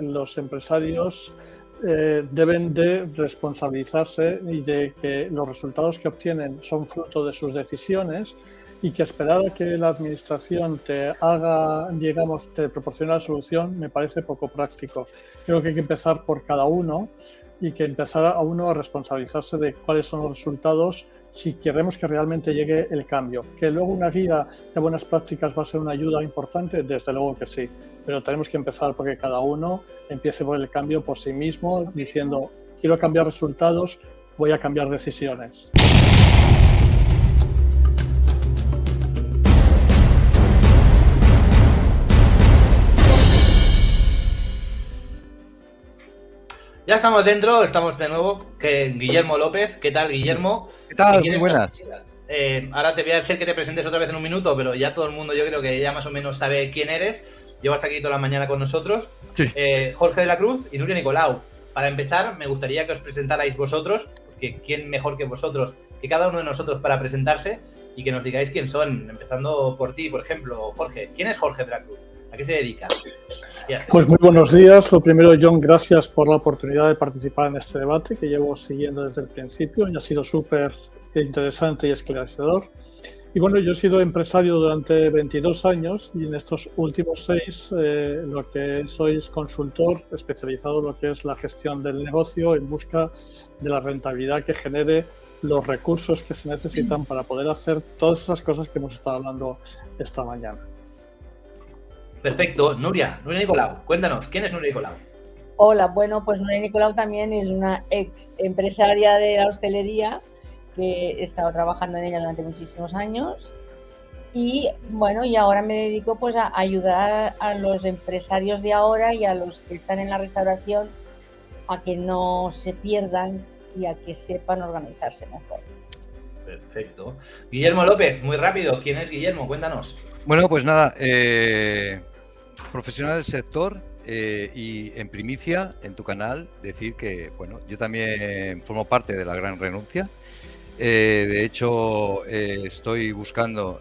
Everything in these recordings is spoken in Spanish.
Los empresarios deben de responsabilizarse y de que los resultados que obtienen son fruto de sus decisiones, y que esperar a que la administración te proporcione la solución me parece poco práctico. Creo que hay que empezar por cada uno y que empezar a uno a responsabilizarse de cuáles son los resultados si queremos que realmente llegue el cambio. Que luego una guía de buenas prácticas va a ser una ayuda importante, desde luego que sí, pero tenemos que empezar porque cada uno empiece por el cambio por sí mismo, diciendo quiero cambiar resultados, voy a cambiar decisiones. Ya estamos dentro, estamos de nuevo. Guillermo López, ¿qué tal, Guillermo? ¿Qué tal? Muy buenas. Ahora te voy a hacer que te presentes otra vez en un minuto, pero ya todo el mundo yo creo que ya más o menos sabe quién eres. Llevas aquí toda la mañana con nosotros. Sí. Jorge de la Cruz y Nuria Nicolau. Para empezar, me gustaría que os presentarais vosotros, porque quién mejor que vosotros, que cada uno de nosotros para presentarse, y que nos digáis quién son, empezando por ti, por ejemplo, Jorge. ¿Quién es Jorge de la Cruz? ¿A qué se dedica? Pues muy buenos días. Lo primero, John, gracias por la oportunidad de participar en este debate que llevo siguiendo desde el principio y ha sido súper interesante y esclarecedor. Y bueno, yo he sido empresario durante 22 años y en estos últimos 6 lo que soy es consultor especializado en lo que es la gestión del negocio en busca de la rentabilidad que genere los recursos que se necesitan para poder hacer todas esas cosas que hemos estado hablando esta mañana. Perfecto. Nuria Nicolau, cuéntanos, ¿quién es Nuria Nicolau? Hola, bueno, pues Nuria Nicolau también es una ex empresaria de la hostelería que he estado trabajando en ella durante muchísimos años y bueno, y ahora me dedico pues a ayudar a los empresarios de ahora y a los que están en la restauración a que no se pierdan y a que sepan organizarse mejor. Perfecto. Guillermo López, muy rápido, ¿quién es Guillermo? Cuéntanos. Bueno, pues nada, profesional del sector y en primicia en tu canal decir que, bueno, yo también formo parte de la Gran Renuncia. De hecho, estoy buscando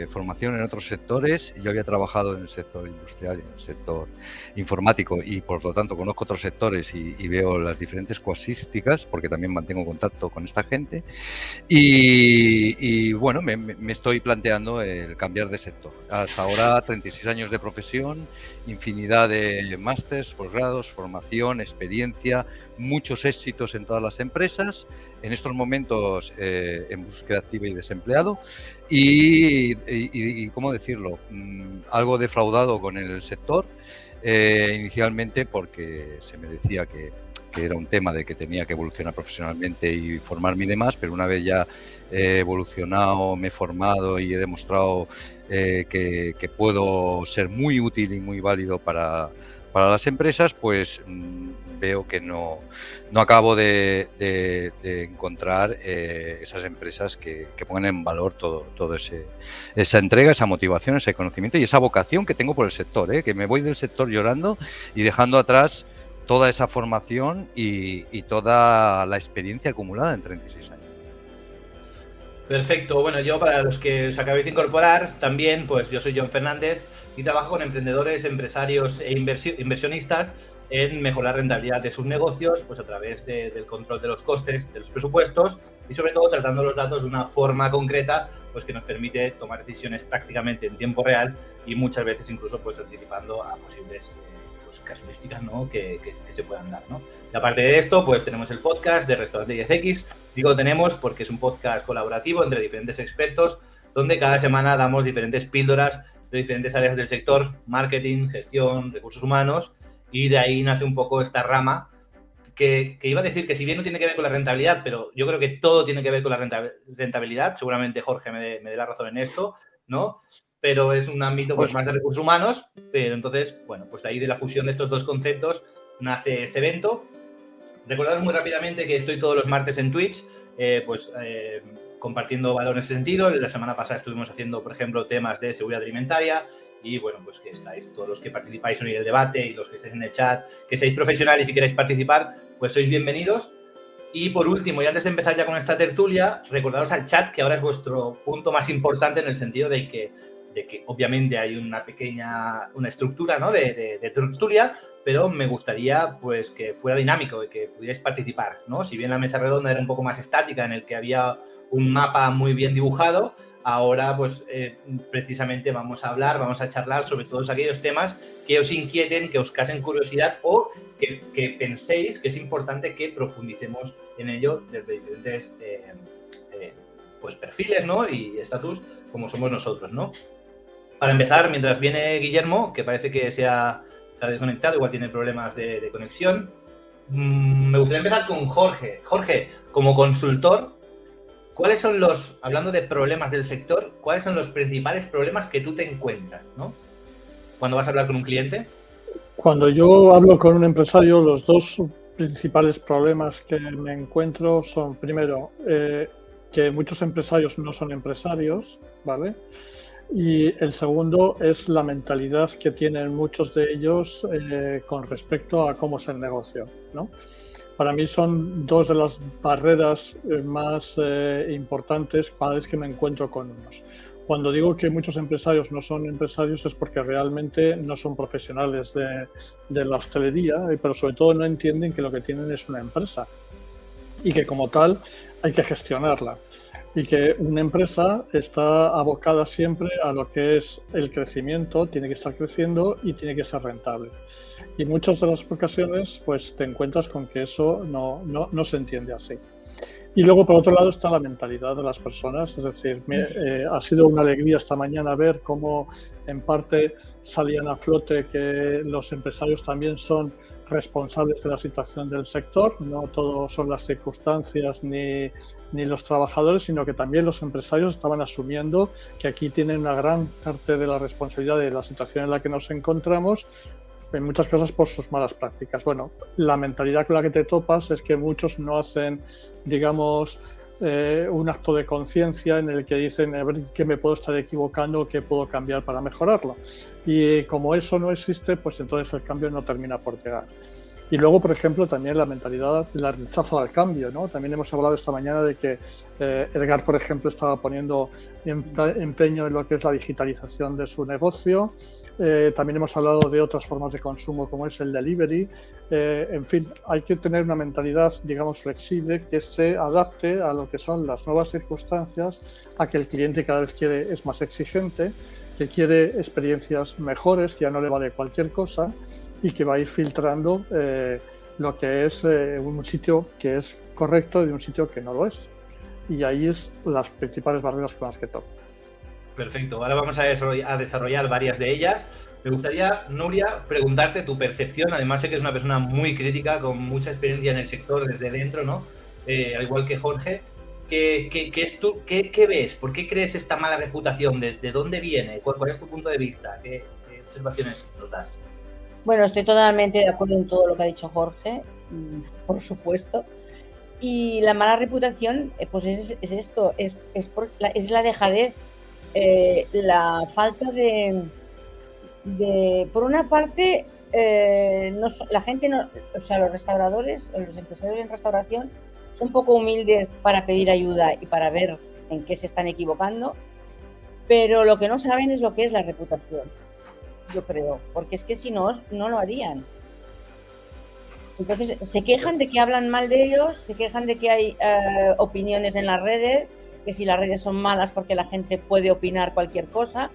formación en otros sectores. Yo había trabajado en el sector industrial, en el sector informático y por lo tanto conozco otros sectores y veo las diferentes casuísticas porque también mantengo contacto con esta gente y bueno, me estoy planteando el cambiar de sector. Hasta ahora 36 años de profesión, infinidad de másters, posgrados, formación, experiencia, muchos éxitos en todas las empresas. En estos momentos en búsqueda activa y desempleado y ¿cómo decirlo? Algo defraudado con el sector inicialmente porque se me decía que era un tema de que tenía que evolucionar profesionalmente y formarme y demás, pero una vez ya he evolucionado, me he formado y he demostrado que puedo ser muy útil y muy válido para las empresas, pues veo que no acabo de encontrar esas empresas que pongan en valor todo esa entrega, esa motivación, ese conocimiento y esa vocación que tengo por el sector, que me voy del sector llorando y dejando atrás toda esa formación y toda la experiencia acumulada en 36 años. Perfecto. Bueno, yo para los que os acabéis de incorporar también, pues yo soy John Fernández y trabajo con emprendedores, empresarios e inversionistas en mejorar la rentabilidad de sus negocios, pues a través del control de los costes, de los presupuestos y sobre todo tratando los datos de una forma concreta, pues que nos permite tomar decisiones prácticamente en tiempo real y muchas veces incluso pues anticipando a posibles casuísticas, ¿no? que se puedan dar, ¿no? Y aparte de esto, pues tenemos el podcast de Restaurante 10X. Digo tenemos porque es un podcast colaborativo entre diferentes expertos donde cada semana damos diferentes píldoras de diferentes áreas del sector, marketing, gestión, recursos humanos, y de ahí nace un poco esta rama que iba a decir que si bien no tiene que ver con la rentabilidad, pero yo creo que todo tiene que ver con la rentabilidad, seguramente Jorge me dé la razón en esto, ¿no? Pero es un ámbito pues más de recursos humanos, pero entonces, bueno, pues de ahí de la fusión de estos dos conceptos nace este evento. Recordaros muy rápidamente que estoy todos los martes en Twitch, compartiendo valor en ese sentido. La semana pasada estuvimos haciendo, por ejemplo, temas de seguridad alimentaria y, bueno, pues que estáis todos los que participáis en el debate y los que estáis en el chat, que seáis profesionales y queráis participar, pues sois bienvenidos. Y por último, y antes de empezar ya con esta tertulia, recordaros al chat, que ahora es vuestro punto más importante en el sentido de que obviamente hay una estructura, ¿no? de tertulia, pero me gustaría pues que fuera dinámico y que pudierais participar, ¿no? Si bien la mesa redonda era un poco más estática, en el que había un mapa muy bien dibujado, ahora pues precisamente vamos a charlar sobre todos aquellos temas que os inquieten, que os casen curiosidad o que penséis que es importante que profundicemos en ello desde diferentes pues perfiles, ¿no? Y estatus como somos nosotros, ¿no? Para empezar, mientras viene Guillermo, que parece que se ha desconectado, igual tiene problemas de conexión, me gustaría empezar con Jorge. Jorge, como consultor, ¿cuáles son hablando de problemas del sector, cuáles son los principales problemas que tú te encuentras, ¿no? Cuando vas a hablar con un cliente? Cuando yo hablo con un empresario, los dos principales problemas que me encuentro son, primero, que muchos empresarios no son empresarios, ¿vale? Y el segundo es la mentalidad que tienen muchos de ellos con respecto a cómo es el negocio, ¿no? Para mí son dos de las barreras más importantes cada vez que me encuentro con unos. Cuando digo que muchos empresarios no son empresarios es porque realmente no son profesionales de la hostelería, pero sobre todo no entienden que lo que tienen es una empresa y que como tal hay que gestionarla. Y que una empresa está abocada siempre a lo que es el crecimiento, tiene que estar creciendo y tiene que ser rentable. Y muchas de las ocasiones pues te encuentras con que eso no se entiende así. Y luego, por otro lado, está la mentalidad de las personas. Es decir, ha sido una alegría esta mañana ver cómo en parte salían a flote que los empresarios también son responsables de la situación del sector. No todo son las circunstancias ni los trabajadores, sino que también los empresarios estaban asumiendo que aquí tienen una gran parte de la responsabilidad de la situación en la que nos encontramos, en muchas cosas por sus malas prácticas. Bueno, la mentalidad con la que te topas es que muchos no hacen, digamos, un acto de conciencia en el que dicen a ver qué me puedo estar equivocando, qué puedo cambiar para mejorarlo. Y como eso no existe, pues entonces el cambio no termina por llegar. Y luego, por ejemplo, también la mentalidad, la rechazo al cambio, ¿no? También hemos hablado esta mañana de que Edgar, por ejemplo, estaba poniendo empeño en lo que es la digitalización de su negocio. También hemos hablado de otras formas de consumo como es el delivery. En fin, hay que tener una mentalidad, digamos, flexible que se adapte a lo que son las nuevas circunstancias, a que el cliente cada vez es más exigente, que quiere experiencias mejores, que ya no le vale cualquier cosa y que va a ir filtrando lo que es un sitio que es correcto de un sitio que no lo es. Y ahí es las principales barreras con las que toco. Perfecto, ahora vamos a desarrollar varias de ellas. Me gustaría, Nuria, preguntarte tu percepción. Además, sé que es una persona muy crítica, con mucha experiencia en el sector desde dentro, ¿no? Al igual que Jorge. ¿Qué ves? ¿Por qué crees esta mala reputación? ¿De dónde viene? ¿Cuál es tu punto de vista? ¿Qué observaciones nos das? Bueno, estoy totalmente de acuerdo en todo lo que ha dicho Jorge, por supuesto. Y la mala reputación, pues es esto, es la dejadez, la falta de por una parte, la gente, o sea, los restauradores, los empresarios en restauración son poco humildes para pedir ayuda y para ver en qué se están equivocando, pero lo que no saben es lo que es la reputación, yo creo, porque es que si no, no lo harían. Entonces se quejan de que hablan mal de ellos, se quejan de que hay opiniones en las redes, que si las redes son malas porque la gente puede opinar cualquier cosa.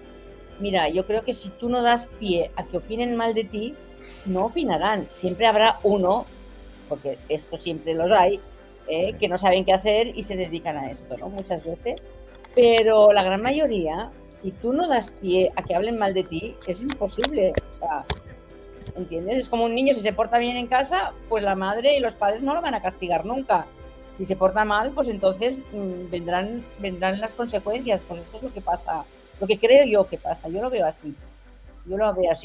Mira, yo creo que si tú no das pie a que opinen mal de ti, no opinarán. Siempre habrá uno, porque esto siempre los hay, que no saben qué hacer y se dedican a esto, ¿no? Muchas veces. Pero la gran mayoría, si tú no das pie a que hablen mal de ti, es imposible. O sea, ¿entiendes? Es como un niño, si se porta bien en casa, pues la madre y los padres no lo van a castigar nunca. Si se porta mal, pues entonces vendrán las consecuencias. Pues esto es lo que pasa, lo que creo yo que pasa. Yo lo veo así.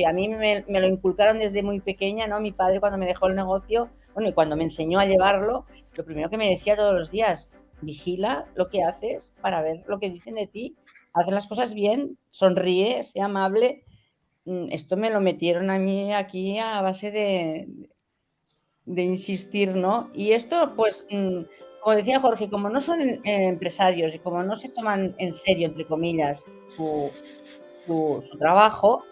A mí me lo inculcaron desde muy pequeña, ¿no? Mi padre, cuando me dejó el negocio, bueno, y cuando me enseñó a llevarlo, lo primero que me decía todos los días: vigila lo que haces para ver lo que dicen de ti. Haz las cosas bien, sonríe, sé amable. Esto me lo metieron a mí aquí a base de insistir, ¿no? Y esto, pues, como decía Jorge, como no son empresarios y como no se toman en serio, entre comillas, su trabajo,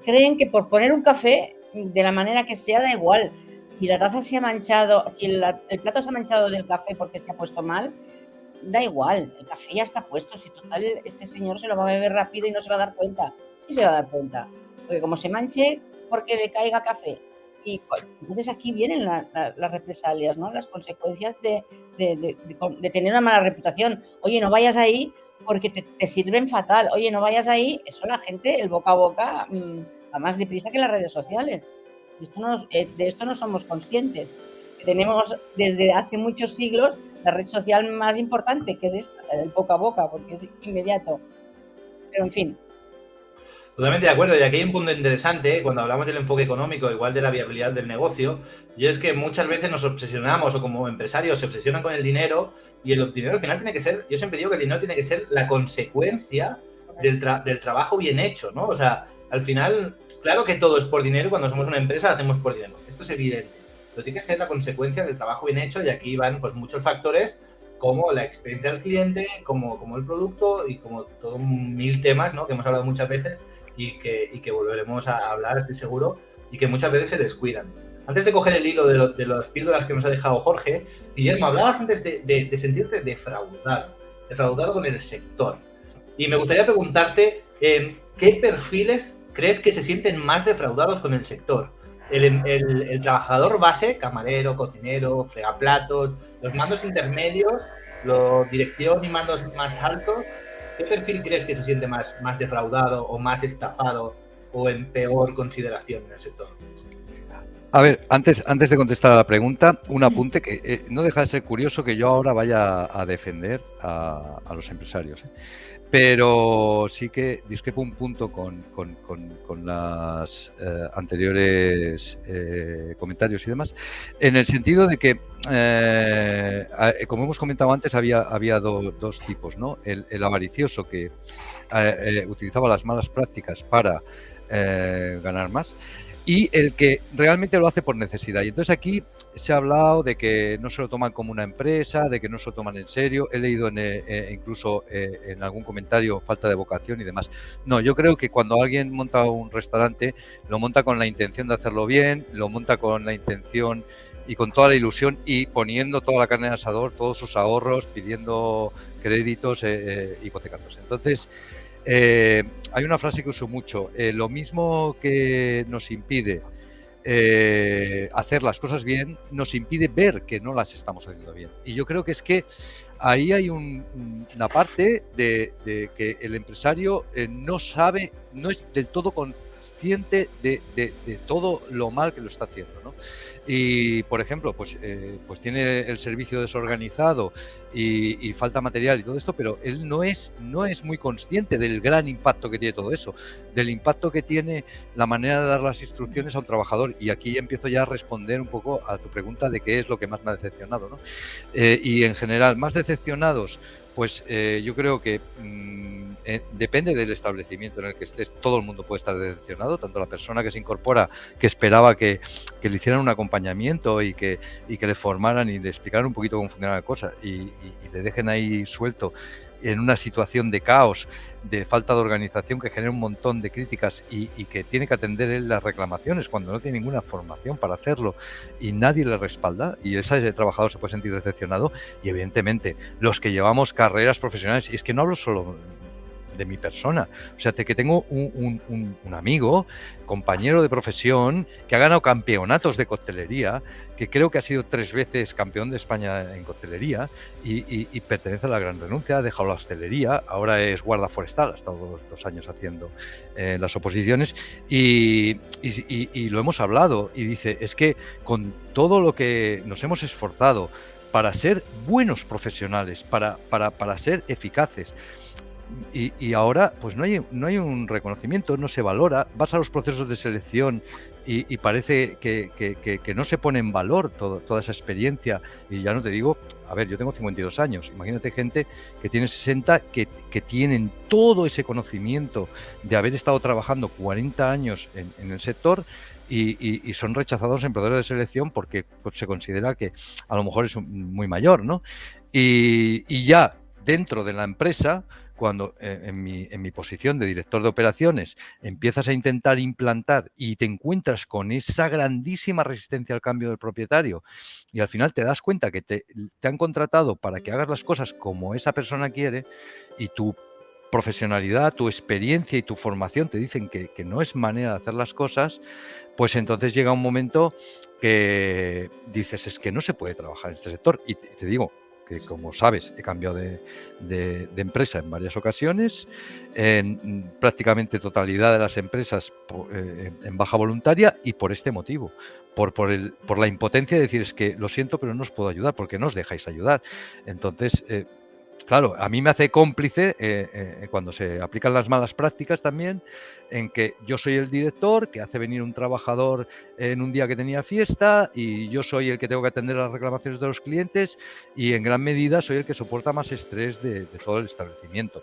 creen que por poner un café de la manera que sea, da igual. Si la taza se ha manchado, si el plato se ha manchado del café porque se ha puesto mal, da igual, el café ya está puesto. Si total este señor se lo va a beber rápido y no se va a dar cuenta. Sí se va a dar cuenta, porque como se manche porque le caiga café. Y entonces aquí vienen las represalias, ¿no? Las consecuencias de tener una mala reputación. Oye, no vayas ahí porque te sirven fatal. Oye, no vayas ahí. Eso la gente, el boca a boca, va más deprisa que las redes sociales. De esto no somos conscientes. Tenemos desde hace muchos siglos la red social más importante, que es esta, el boca a boca, porque es inmediato. Pero en fin. Totalmente de acuerdo, y aquí hay un punto interesante cuando hablamos del enfoque económico, igual de la viabilidad del negocio, y es que muchas veces nos obsesionamos, o como empresarios se obsesionan con el dinero, y el dinero al final tiene que ser, yo siempre digo que el dinero tiene que ser la consecuencia del trabajo bien hecho, ¿no? O sea, al final, claro que todo es por dinero, cuando somos una empresa lo hacemos por dinero, esto es evidente, pero tiene que ser la consecuencia del trabajo bien hecho, y aquí van pues muchos factores como la experiencia del cliente, como el producto y como todo mil temas, ¿no? Que hemos hablado muchas veces y que volveremos a hablar, estoy seguro, y que muchas veces se descuidan. Antes de coger el hilo de las píldoras que nos ha dejado Jorge, Guillermo, hablabas antes de sentirte defraudado con el sector. Y me gustaría preguntarte, ¿qué perfiles crees que se sienten más defraudados con el sector? El trabajador base, camarero, cocinero, fregaplatos, los mandos intermedios, la dirección y mandos más altos, ¿qué perfil crees que se siente más defraudado o más estafado o en peor consideración en el sector? A ver, antes de contestar a la pregunta, un apunte que no deja de ser curioso que yo ahora vaya a defender a los empresarios, ¿eh? Pero sí que discrepo un punto con las anteriores comentarios y demás, en el sentido de que, como hemos comentado antes, había dos tipos, ¿no? El avaricioso que utilizaba las malas prácticas para ganar más, y el que realmente lo hace por necesidad. Y entonces aquí se ha hablado de que no se lo toman como una empresa, de que no se lo toman en serio. He leído incluso en algún comentario falta de vocación y demás. No, yo creo que cuando alguien monta un restaurante, lo monta con la intención de hacerlo bien, lo monta con la intención y con toda la ilusión y poniendo toda la carne en el asador, todos sus ahorros, pidiendo créditos, hipotecándose. Entonces, hay una frase que uso mucho, lo mismo que nos impide hacer las cosas bien, nos impide ver que no las estamos haciendo bien. Y yo creo que es que ahí hay una parte de que el empresario no sabe, no es del todo consciente de todo lo mal que lo está haciendo, ¿no? Y, por ejemplo, pues tiene el servicio desorganizado y falta material y todo esto, pero él no es muy consciente del gran impacto que tiene todo eso, del impacto que tiene la manera de dar las instrucciones a un trabajador. Y aquí empiezo ya a responder un poco a tu pregunta de qué es lo que más me ha decepcionado, ¿no? Y en general, más decepcionados, pues yo creo que depende del establecimiento en el que estés. Todo el mundo puede estar decepcionado, tanto la persona que se incorpora, que esperaba que le hicieran un acompañamiento y que le formaran y le explicaran un poquito cómo funcionaba la cosa y le dejen ahí suelto en una situación de caos, de falta de organización que genera un montón de críticas y que tiene que atender él las reclamaciones cuando no tiene ninguna formación para hacerlo y nadie le respalda, y ese trabajador se puede sentir decepcionado. Y evidentemente los que llevamos carreras profesionales, y es que no hablo solo de mi persona, o sea, que tengo un amigo, compañero de profesión, que ha ganado campeonatos de coctelería, que creo que ha sido 3 veces campeón de España en coctelería y pertenece a la Gran Renuncia, ha dejado la hostelería, ahora es guarda forestal, ha estado 2 años haciendo las oposiciones y lo hemos hablado y dice, es que con todo lo que nos hemos esforzado para ser buenos profesionales, para ser eficaces, y ahora pues no hay un reconocimiento, no se valora, vas a los procesos de selección y parece que no se pone en valor toda esa experiencia. Y ya no te digo, a ver, yo tengo 52 años, imagínate gente que tiene 60, que tienen todo ese conocimiento de haber estado trabajando 40 años en el sector y son rechazados en procesos de selección porque pues, se considera que a lo mejor es muy mayor, ¿no? Y ya dentro de la empresa, cuando en mi posición de director de operaciones empiezas a intentar implantar y te encuentras con esa grandísima resistencia al cambio del propietario y al final te das cuenta que te han contratado para que hagas las cosas como esa persona quiere y tu profesionalidad, tu experiencia y tu formación te dicen que no es manera de hacer las cosas, pues entonces llega un momento que dices, es que no se puede trabajar en este sector. Y te digo que, como sabes, he cambiado de empresa en varias ocasiones, en prácticamente totalidad de las empresas en baja voluntaria, y por este motivo, por la impotencia de decir, es que lo siento, pero no os puedo ayudar porque no os dejáis ayudar. Entonces, claro, a mí me hace cómplice cuando se aplican las malas prácticas también, en que yo soy el director que hace venir un trabajador en un día que tenía fiesta y yo soy el que tengo que atender las reclamaciones de los clientes y en gran medida soy el que soporta más estrés de todo el establecimiento.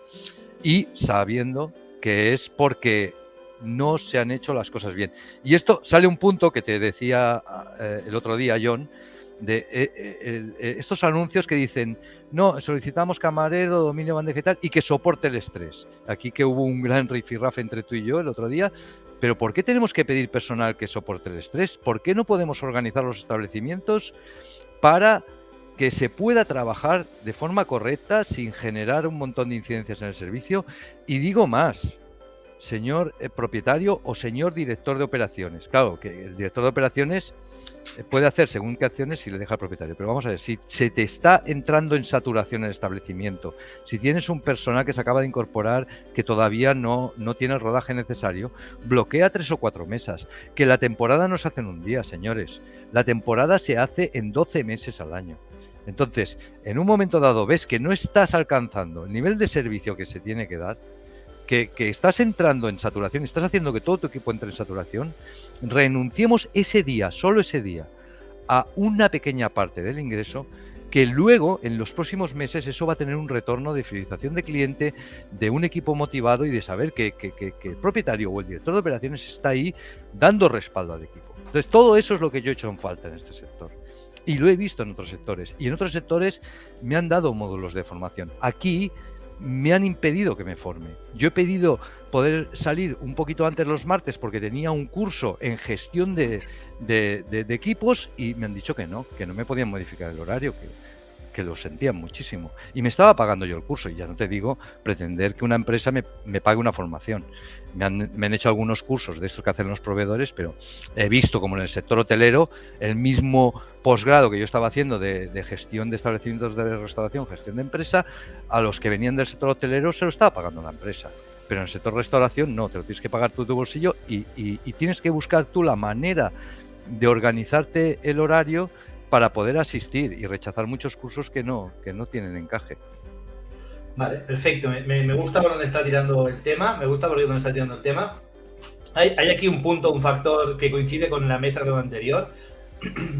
Y sabiendo que es porque no se han hecho las cosas bien. Y esto sale un punto que te decía el otro día, John, de estos anuncios que dicen, no, solicitamos camarero, dominio, bandeja y tal, y que soporte el estrés. Aquí que hubo un gran rifirrafe entre tú y yo el otro día, pero ¿por qué tenemos que pedir personal que soporte el estrés? ¿Por qué no podemos organizar los establecimientos para que se pueda trabajar de forma correcta sin generar un montón de incidencias en el servicio? Y digo más, señor propietario o señor director de operaciones. Claro, que el director de operaciones puede hacer según qué acciones si le deja al propietario, pero vamos a ver, si se te está entrando en saturación el establecimiento, si tienes un personal que se acaba de incorporar que todavía no tiene el rodaje necesario, bloquea 3 o 4 mesas, que la temporada no se hace en un día, señores, la temporada se hace en 12 meses al año. Entonces, en un momento dado ves que no estás alcanzando el nivel de servicio que se tiene que dar, que estás entrando en saturación, estás haciendo que todo tu equipo entre en saturación, renunciemos ese día, solo ese día, a una pequeña parte del ingreso, que luego, en los próximos meses, eso va a tener un retorno de fidelización de cliente, de un equipo motivado y de saber que el propietario o el director de operaciones está ahí dando respaldo al equipo. Entonces, todo eso es lo que yo he hecho en falta en este sector. Y lo he visto en otros sectores. Y en otros sectores me han dado módulos de formación. Aquí me han impedido que me forme. Yo he pedido poder salir un poquito antes los martes porque tenía un curso en gestión de equipos y me han dicho que no me podían modificar el horario, que lo sentían muchísimo. Y me estaba pagando yo el curso, y ya no te digo pretender que una empresa me pague una formación. Me han hecho algunos cursos de estos que hacen los proveedores, pero he visto como en el sector hotelero el mismo posgrado que yo estaba haciendo de gestión de establecimientos de restauración, gestión de empresa, a los que venían del sector hotelero se lo estaba pagando la empresa. Pero en el sector restauración no, te lo tienes que pagar tú de tu bolsillo y tienes que buscar tú la manera de organizarte el horario para poder asistir y rechazar muchos cursos que no tienen encaje. Vale, perfecto. Me gusta por dónde está tirando el tema. Hay aquí un punto, un factor que coincide con la mesa redonda anterior,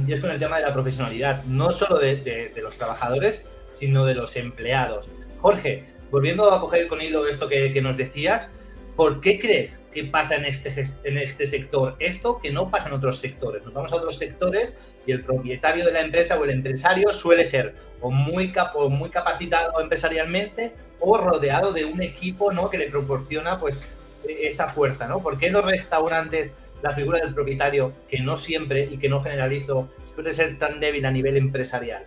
y es con el tema de la profesionalidad, no solo de los trabajadores, sino de los empleados. Jorge, volviendo a coger con hilo esto que nos decías, ¿por qué crees que pasa en este sector esto que no pasa en otros sectores? Nos vamos a otros sectores y el propietario de la empresa o el empresario suele ser o muy capacitado empresarialmente o rodeado de un equipo, ¿no?, que le proporciona pues esa fuerza, ¿no? ¿Por qué en los restaurantes la figura del propietario, que no siempre y que no generalizo, suele ser tan débil a nivel empresarial?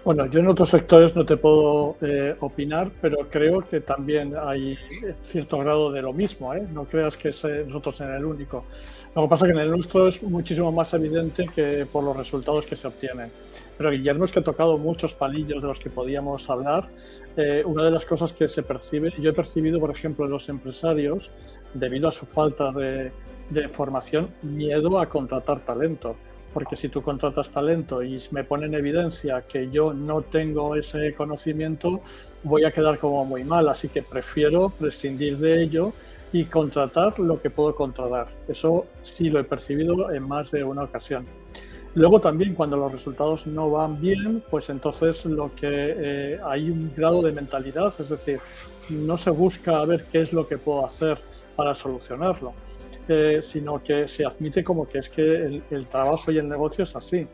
Bueno, yo en otros sectores no te puedo opinar, pero creo que también hay cierto grado de lo mismo, ¿eh? No creas que nosotros en el único. Lo que pasa es que en el nuestro es muchísimo más evidente que por los resultados que se obtienen. Pero Guillermo, es que ha tocado muchos palillos de los que podíamos hablar. Una de las cosas que se percibe, yo he percibido, por ejemplo, en los empresarios, debido a su falta de formación, miedo a contratar talento. Porque si tú contratas talento y me pone en evidencia que yo no tengo ese conocimiento, voy a quedar como muy mal. Así que prefiero prescindir de ello y contratar lo que puedo contratar. Eso sí lo he percibido en más de una ocasión. Luego también, cuando los resultados no van bien, pues entonces hay un grado de mentalidad, es decir, no se busca a ver qué es lo que puedo hacer para solucionarlo. Sino que se admite como que es que el trabajo y el negocio es así.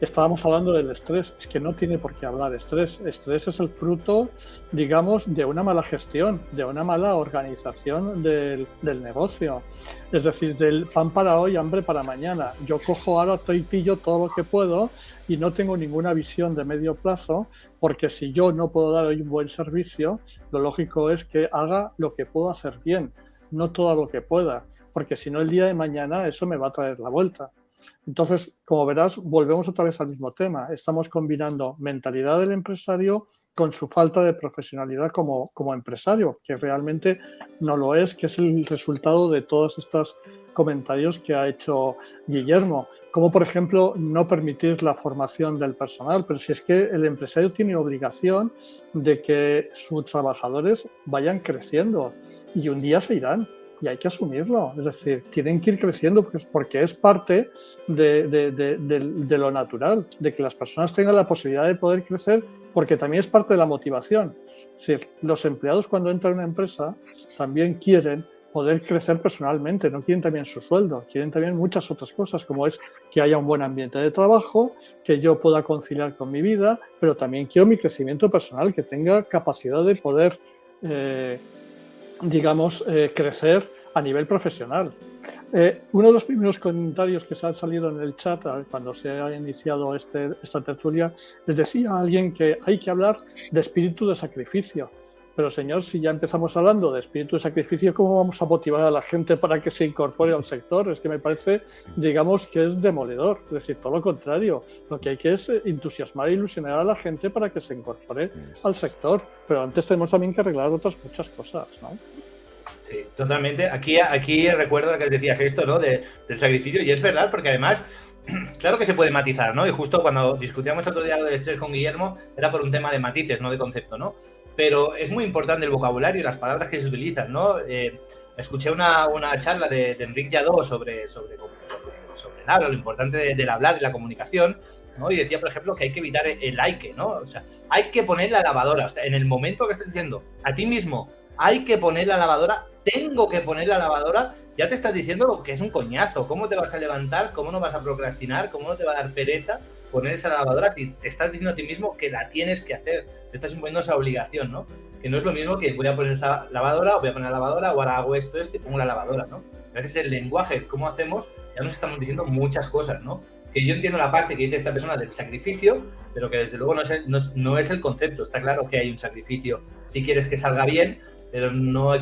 estábamos hablando del estrés. Es que no tiene por qué hablar estrés. Estrés es el fruto, digamos, de una mala gestión, de una mala organización del negocio. Es decir, del pan para hoy, hambre para mañana. Yo cojo ahora, pillo todo lo que puedo y no tengo ninguna visión de medio plazo, porque si yo no puedo dar hoy un buen servicio, lo lógico es que haga lo que puedo hacer bien, no todo lo que pueda, porque si no el día de mañana eso me va a traer la vuelta. Entonces, como verás, volvemos otra vez al mismo tema. Estamos combinando mentalidad del empresario con su falta de profesionalidad como empresario, que realmente no lo es, que es el resultado de todos estos comentarios que ha hecho Guillermo. Como, por ejemplo, no permitir la formación del personal, pero si es que el empresario tiene obligación de que sus trabajadores vayan creciendo y un día se irán. Y hay que asumirlo, es decir, tienen que ir creciendo porque es parte de lo natural, de que las personas tengan la posibilidad de poder crecer, porque también es parte de la motivación. Es decir, los empleados cuando entran a una empresa también quieren poder crecer personalmente, no quieren también su sueldo, quieren también muchas otras cosas, como es que haya un buen ambiente de trabajo, que yo pueda conciliar con mi vida, pero también quiero mi crecimiento personal, que tenga capacidad de poder crecer a nivel profesional. Uno de los primeros comentarios que se han salido en el chat cuando se ha iniciado esta tertulia, les decía a alguien que hay que hablar de espíritu de sacrificio. Pero señor, si ya empezamos hablando de espíritu de sacrificio, ¿cómo vamos a motivar a la gente para que se incorpore al sector? Es que me parece, digamos, que es demoledor. Es decir, todo lo contrario. Lo que hay que es entusiasmar e ilusionar a la gente para que se incorpore al sector. Pero antes tenemos también que arreglar otras muchas cosas, ¿no? Sí, totalmente. Aquí recuerdo que decías esto, ¿no? Del sacrificio, y es verdad, porque además, claro que se puede matizar, ¿no? Y justo cuando discutíamos otro día lo del estrés con Guillermo, era por un tema de matices, no de concepto, ¿no? Pero es muy importante el vocabulario y las palabras que se utilizan, ¿no? Escuché una charla de Enric Lladó sobre el habla, lo importante del hablar y la comunicación, ¿no? Y decía, por ejemplo, que hay que evitar el hay que, ¿no? O sea, hay que poner la lavadora. Hasta en el momento que estés diciendo a ti mismo, hay que poner la lavadora, tengo que poner la lavadora, ya te estás diciendo lo que es un coñazo. ¿Cómo te vas a levantar? ¿Cómo no vas a procrastinar? ¿Cómo no te va a dar pereza poner esa lavadora si te estás diciendo a ti mismo que la tienes que hacer? Te estás imponiendo esa obligación, ¿no? Que no es lo mismo que voy a poner esa lavadora, o voy a poner la lavadora, o ahora hago esto y pongo la lavadora, ¿no? A veces el lenguaje, cómo hacemos, ya nos estamos diciendo muchas cosas, ¿no? Que yo entiendo la parte que dice esta persona del sacrificio, pero que desde luego no es el concepto. Está claro que hay un sacrificio si quieres que salga bien, pero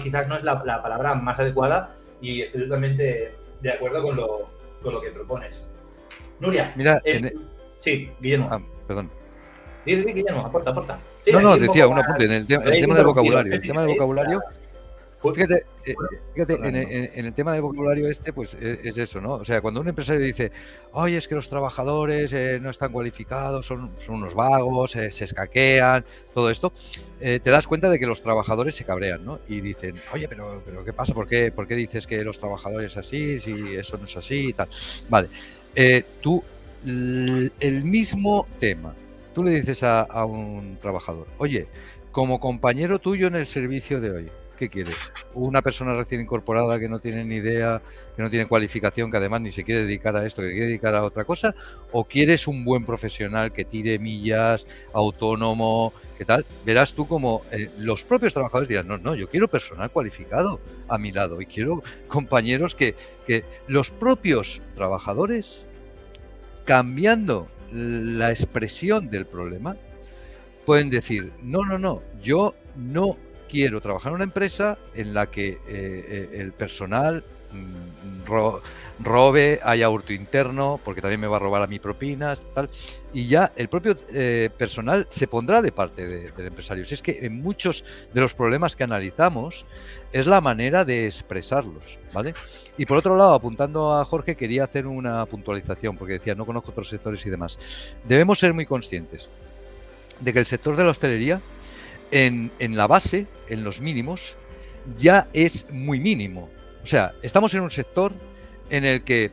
quizás no es la palabra más adecuada, y estoy totalmente de acuerdo con lo que propones. Nuria, mira, sí, Guillermo. Perdón. Sí, Guillermo, aporta. Sí, no, decía un apunte en el tema del vocabulario. El tema del vocabulario, fíjate, en el tema del vocabulario pues es eso, ¿no? O sea, cuando un empresario dice, oye, es que los trabajadores no están cualificados, son unos vagos, se escaquean, todo esto, te das cuenta de que los trabajadores se cabrean, ¿no? Y dicen, oye, pero ¿qué pasa? ¿Por qué dices que los trabajadores así, si eso no es así y tal? Vale, tú, el mismo tema, tú le dices a un trabajador, oye, como compañero tuyo en el servicio de hoy, ¿qué quieres? ¿Una persona recién incorporada que no tiene ni idea, que no tiene cualificación, que además ni se quiere dedicar a esto, que quiere dedicar a otra cosa? ¿O quieres un buen profesional que tire millas, autónomo, qué tal? Verás tú como los propios trabajadores dirán, no, yo quiero personal cualificado a mi lado y quiero compañeros que los propios trabajadores, cambiando la expresión del problema, pueden decir, no, yo no quiero trabajar en una empresa en la que el personal robe, haya hurto interno, porque también me va a robar a mí propinas, tal, y ya el propio personal se pondrá de parte del empresario. Si es que en muchos de los problemas que analizamos es la manera de expresarlos, ¿vale? Y por otro lado, apuntando a Jorge, quería hacer una puntualización, porque decía, no conozco otros sectores y demás. Debemos ser muy conscientes de que el sector de la hostelería, en la base, en los mínimos, ya es muy mínimo. O sea, estamos en un sector en el que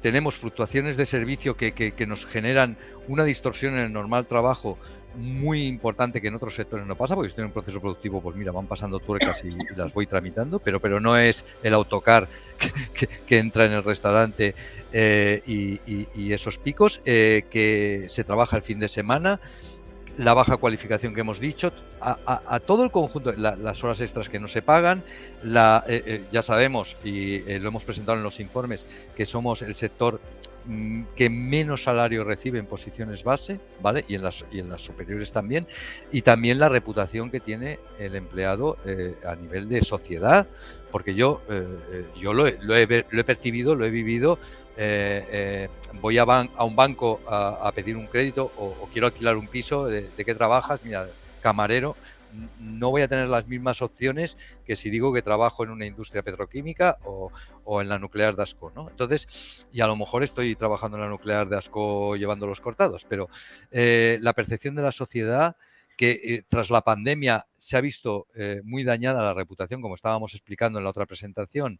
tenemos fluctuaciones de servicio que nos generan una distorsión en el normal trabajo muy importante que en otros sectores no pasa, porque estoy en un proceso productivo, pues mira, van pasando tuercas y las voy tramitando, pero no es el autocar que entra en el restaurante y esos picos, que se trabaja el fin de semana, la baja cualificación que hemos dicho, a todo el conjunto, las horas extras que no se pagan, ya sabemos, y lo hemos presentado en los informes, que somos el sector que menos salario recibe en posiciones base, ¿vale? Y en las superiores también, y también la reputación que tiene el empleado a nivel de sociedad, porque yo lo he percibido, lo he vivido. Voy a un banco a pedir un crédito o quiero alquilar un piso, ¿de qué trabajas? Mira, camarero. No voy a tener las mismas opciones que si digo que trabajo en una industria petroquímica o en la nuclear de Ascó, ¿no? Entonces, y a lo mejor estoy trabajando en la nuclear de Ascó llevando los cortados, pero la percepción de la sociedad que tras la pandemia se ha visto muy dañada la reputación, como estábamos explicando en la otra presentación,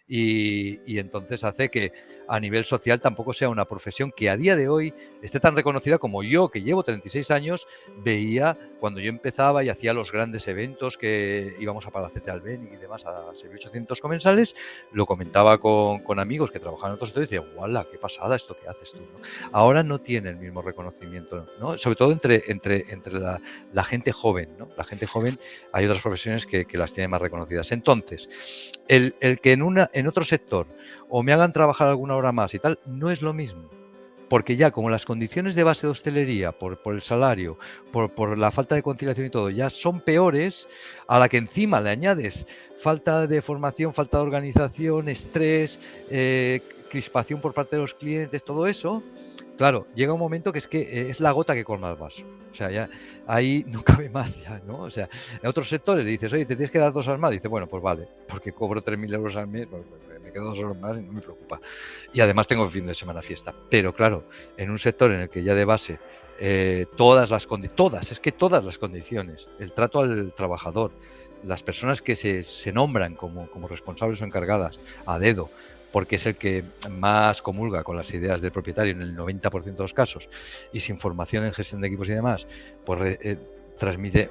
y entonces hace que a nivel social tampoco sea una profesión que a día de hoy esté tan reconocida como yo, que llevo 36 años, veía cuando yo empezaba y hacía los grandes eventos que íbamos a Palacete Albéniz y demás, a 6.800 comensales, lo comentaba con amigos que trabajaban en otros sectores y decía, ¡guala, qué pasada esto que haces tú! ¿No? Ahora no tiene el mismo reconocimiento, ¿no? Sobre todo entre la gente joven, ¿no? La gente joven, hay otras profesiones que las tienen más reconocidas. Entonces, el que en otro sector o me hagan trabajar alguna hora más y tal, no es lo mismo. Porque ya como las condiciones de base de hostelería, por el salario, por la falta de conciliación y todo, ya son peores, a la que encima le añades falta de formación, falta de organización, estrés, crispación por parte de los clientes, todo eso. Claro, llega un momento que es la gota que colma el vaso. O sea, ya ahí no cabe más ya, ¿no? O sea, en otros sectores dices, oye, te tienes que dar 2 horas más. Dice, bueno, pues vale, porque cobro 3.000 euros al mes, pues me quedo 2 horas más y no me preocupa. Y además tengo el fin de semana fiesta. Pero claro, en un sector en el que ya de base todas las condiciones, el trato al trabajador, las personas que se nombran como responsables o encargadas a dedo, porque es el que más comulga con las ideas del propietario en el 90% de los casos, y sin formación en gestión de equipos y demás, pues transmite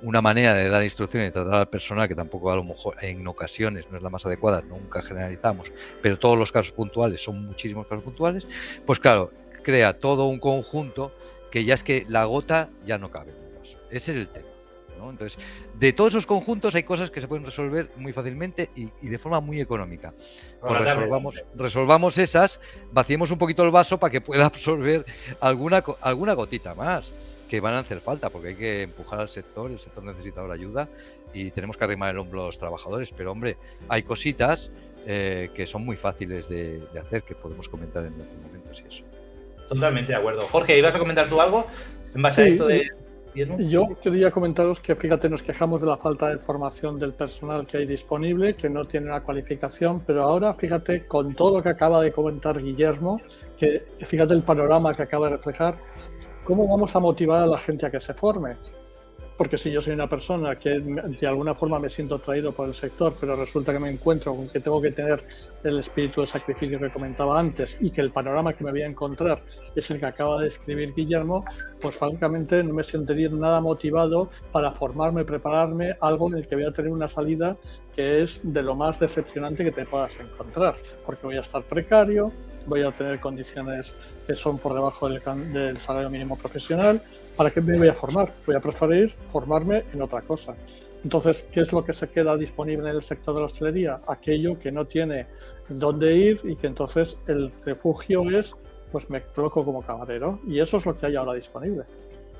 una manera de dar instrucciones y tratar al personal que tampoco a lo mejor en ocasiones no es la más adecuada, nunca generalizamos, pero todos los casos puntuales son muchísimos casos puntuales, pues claro, crea todo un conjunto que ya es que la gota ya no cabe en el vaso. Ese es el tema, ¿no? Entonces, de todos esos conjuntos hay cosas que se pueden resolver muy fácilmente y de forma muy económica. Pues resolvamos esas, vaciemos un poquito el vaso para que pueda absorber alguna gotita más, que van a hacer falta, porque hay que empujar al sector, el sector necesita ahora ayuda y tenemos que arrimar el hombro a los trabajadores, pero hombre, hay cositas que son muy fáciles de hacer, que podemos comentar en otros momentos y eso. Totalmente de acuerdo. Jorge, ¿ibas a comentar tú algo en base a esto de...? Yo quería comentaros que, fíjate, nos quejamos de la falta de formación del personal que hay disponible, que no tiene una cualificación, pero ahora, fíjate, con todo lo que acaba de comentar Guillermo, que fíjate el panorama que acaba de reflejar, ¿cómo vamos a motivar a la gente a que se forme? Porque si yo soy una persona que de alguna forma me siento atraído por el sector, pero resulta que me encuentro con que tengo que tener el espíritu de sacrificio que comentaba antes y que el panorama que me voy a encontrar es el que acaba de describir Guillermo, pues francamente no me sentiría nada motivado para formarme, prepararme, algo en el que voy a tener una salida que es de lo más decepcionante que te puedas encontrar, porque voy a estar precario, voy a tener condiciones que son por debajo del salario mínimo profesional. ¿Para qué me voy a formar? Voy a preferir formarme en otra cosa. Entonces, ¿qué es lo que se queda disponible en el sector de la hostelería? Aquello que no tiene dónde ir y que entonces el refugio es, pues me coloco como camarero. Y eso es lo que hay ahora disponible.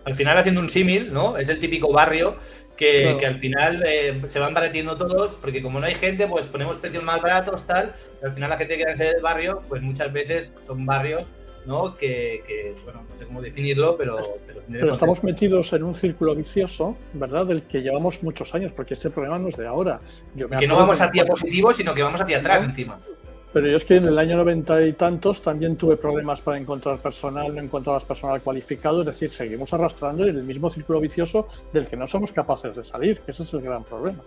Al final, haciendo un símil, ¿no? Es el típico barrio que al final se van baratiendo todos, porque como no hay gente, pues ponemos precios más baratos, tal, y al final la gente que quiere ser del barrio, pues muchas veces son barrios, ¿no? Que bueno, no sé cómo definirlo, pero estamos metidos en un círculo vicioso, ¿verdad? Del que llevamos muchos años, porque este problema no es de ahora. Que no vamos hacia positivo, sino que vamos hacia atrás encima. Pero yo es que en el año 90 y tantos también tuve problemas para encontrar personal, no encontrabas personal cualificado, es decir, seguimos arrastrando en el mismo círculo vicioso del que no somos capaces de salir, que ese es el gran problema.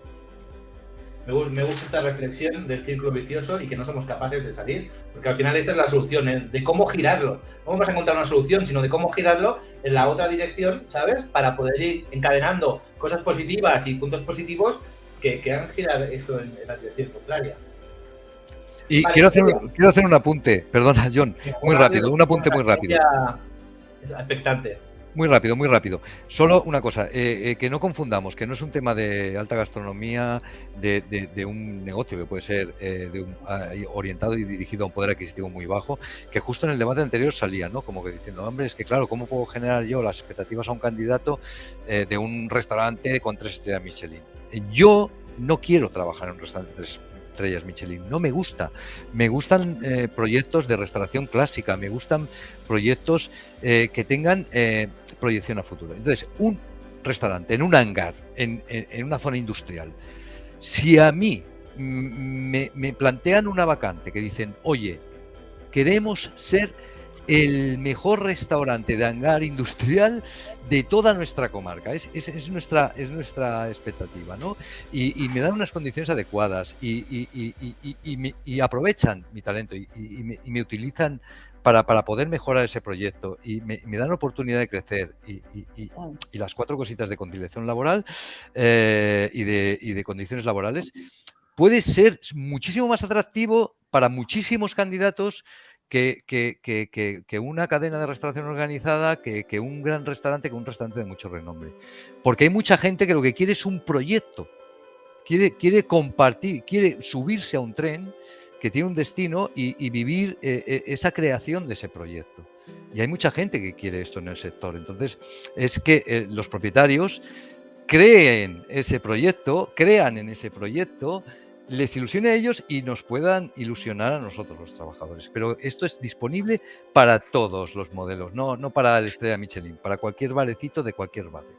Me gusta esta reflexión del círculo vicioso y que no somos capaces de salir, porque al final esta es la solución, de cómo girarlo. No vas a encontrar una solución, sino de cómo girarlo en la otra dirección, ¿sabes? Para poder ir encadenando cosas positivas y puntos positivos que hagan girar esto en la dirección contraria. Y Vale, quiero hacer un apunte, perdona, John, muy rápido, un apunte muy rápido. Es expectante. Muy rápido, muy rápido. Solo una cosa, que no confundamos, que no es un tema de alta gastronomía, de un negocio que puede ser orientado y dirigido a un poder adquisitivo muy bajo, que justo en el debate anterior salía, ¿no? Como que diciendo, hombre, es que claro, ¿cómo puedo generar yo las expectativas a un candidato de un restaurante con 3 estrellas Michelin? Yo no quiero trabajar en un restaurante 3 estrellas Michelin, no me gusta. Me gustan proyectos de restauración clásica, me gustan proyectos que tengan proyección a futuro. Entonces, un restaurante en un hangar, en una zona industrial, si a mí me plantean una vacante que dicen, oye, queremos ser el mejor restaurante de hangar industrial de toda nuestra comarca. Es nuestra expectativa, ¿no? Y me dan unas condiciones adecuadas y aprovechan mi talento y me utilizan para poder mejorar ese proyecto y me dan oportunidad de crecer y las 4 cositas de conciliación laboral y de condiciones laborales, puede ser muchísimo más atractivo para muchísimos candidatos que una cadena de restauración organizada, que un gran restaurante, que un restaurante de mucho renombre. Porque hay mucha gente que lo que quiere es un proyecto, quiere compartir, quiere subirse a un tren que tiene un destino y vivir esa creación de ese proyecto. Y hay mucha gente que quiere esto en el sector. Entonces, es que los propietarios creen ese proyecto, crean en ese proyecto, les ilusione a ellos y nos puedan ilusionar a nosotros los trabajadores. Pero esto es disponible para todos los modelos, no para el Estrella Michelin, para cualquier barecito de cualquier barrio.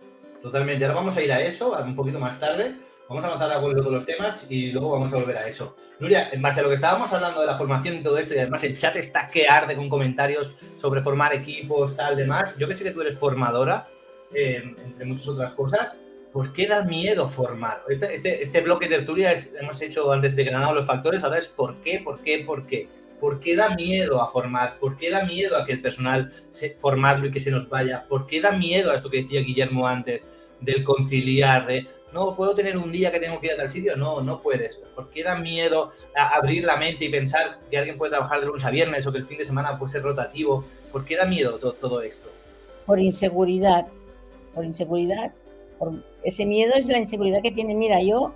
Totalmente. Ahora vamos a ir a eso un poquito más tarde. Vamos a avanzar a con los temas y luego vamos a volver a eso. Nuria, en base a lo que estábamos hablando de la formación y todo esto, y además el chat está que arde con comentarios sobre formar equipos, tal, demás. Yo que sé que tú eres formadora, entre muchas otras cosas. ¿Por qué da miedo formar? Este bloque de tertulia hemos hecho antes de Granado los factores, ahora es ¿por qué? ¿Por qué da miedo a formar? ¿Por qué da miedo a que el personal formarlo y que se nos vaya? ¿Por qué da miedo a esto que decía Guillermo antes, del conciliar, de no puedo tener un día que tengo que ir a tal sitio? No puedes. ¿Por qué da miedo a abrir la mente y pensar que alguien puede trabajar de lunes a viernes o que el fin de semana puede ser rotativo? ¿Por qué da miedo todo esto? Por inseguridad. Ese miedo es la inseguridad que tiene. Mira, yo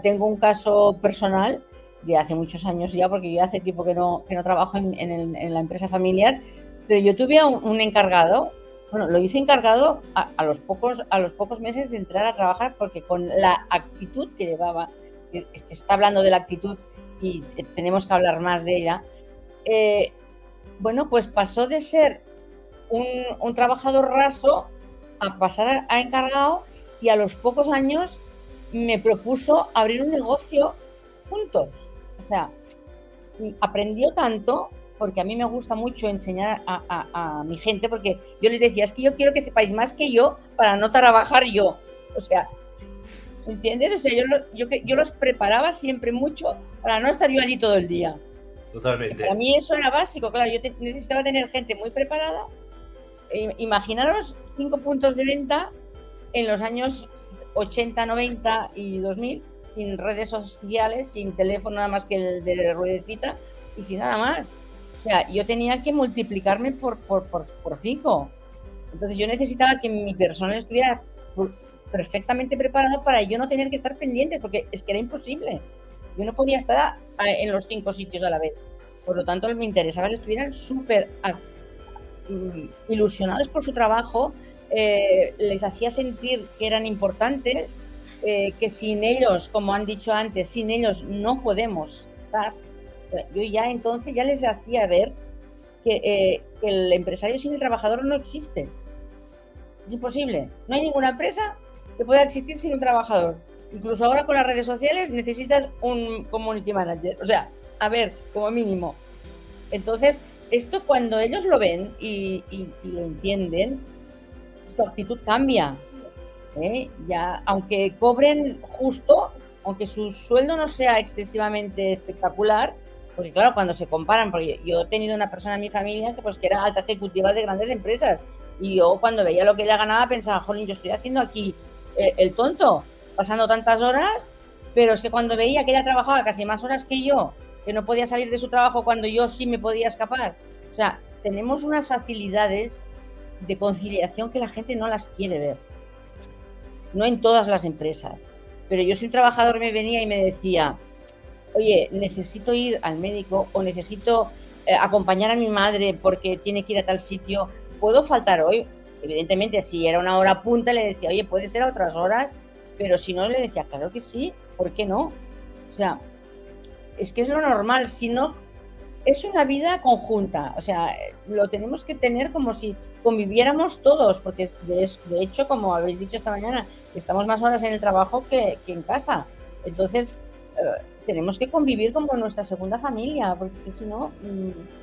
tengo un caso personal de hace muchos años ya, porque yo hace tiempo que no trabajo en la empresa familiar, pero yo tuve un encargado, bueno, lo hice encargado a los pocos meses de entrar a trabajar, porque con la actitud que llevaba, se está hablando de la actitud y tenemos que hablar más de ella, bueno, pues pasó de ser un trabajador raso a pasar a encargado, y a los pocos años me propuso abrir un negocio juntos. O sea, aprendió tanto, porque a mí me gusta mucho enseñar a mi gente, porque yo les decía, es que yo quiero que sepáis más que yo para no trabajar yo. O sea, ¿entiendes? O sea, yo los preparaba siempre mucho para no estar yo allí todo el día. Totalmente. Para mí eso era básico, claro, yo necesitaba tener gente muy preparada. Imaginaros 5 puntos de venta en los años 80, 90 y 2000, sin redes sociales, sin teléfono nada más que el de ruedecita y sin nada más. O sea, yo tenía que multiplicarme por 5. Entonces yo necesitaba que mi personal estuviera perfectamente preparado para yo no tener que estar pendiente, porque es que era imposible. Yo no podía estar en los 5 sitios a la vez. Por lo tanto, me interesaba que estuvieran súper ilusionados por su trabajo, les hacía sentir que eran importantes, que sin ellos, como han dicho antes, sin ellos no podemos estar. Yo ya entonces ya les hacía ver que el empresario sin el trabajador no existe. Es imposible. No hay ninguna empresa que pueda existir sin un trabajador. Incluso ahora con las redes sociales necesitas un community manager. O sea, a ver, como mínimo. Entonces, esto cuando ellos lo ven y lo entienden, su actitud cambia. Ya, aunque cobren justo, aunque su sueldo no sea excesivamente espectacular, porque claro, cuando se comparan, porque yo he tenido una persona en mi familia que era alta ejecutiva de grandes empresas, y yo cuando veía lo que ella ganaba pensaba, jolín, yo estoy haciendo aquí el tonto, pasando tantas horas, pero es que cuando veía que ella trabajaba casi más horas que yo, que no podía salir de su trabajo cuando yo sí me podía escapar. O sea, tenemos unas facilidades de conciliación que la gente no las quiere ver. No en todas las empresas. Pero yo, si un trabajador me venía y me decía, oye, necesito ir al médico o necesito acompañar a mi madre porque tiene que ir a tal sitio, ¿puedo faltar hoy? Evidentemente, si era una hora punta, le decía, oye, puede ser a otras horas, pero si no, le decía, claro que sí, ¿por qué no? O sea, es que es lo normal, si no, es una vida conjunta, o sea, lo tenemos que tener como si conviviéramos todos, porque de hecho, como habéis dicho esta mañana, estamos más horas en el trabajo que en casa, entonces tenemos que convivir como nuestra segunda familia, porque es que si no,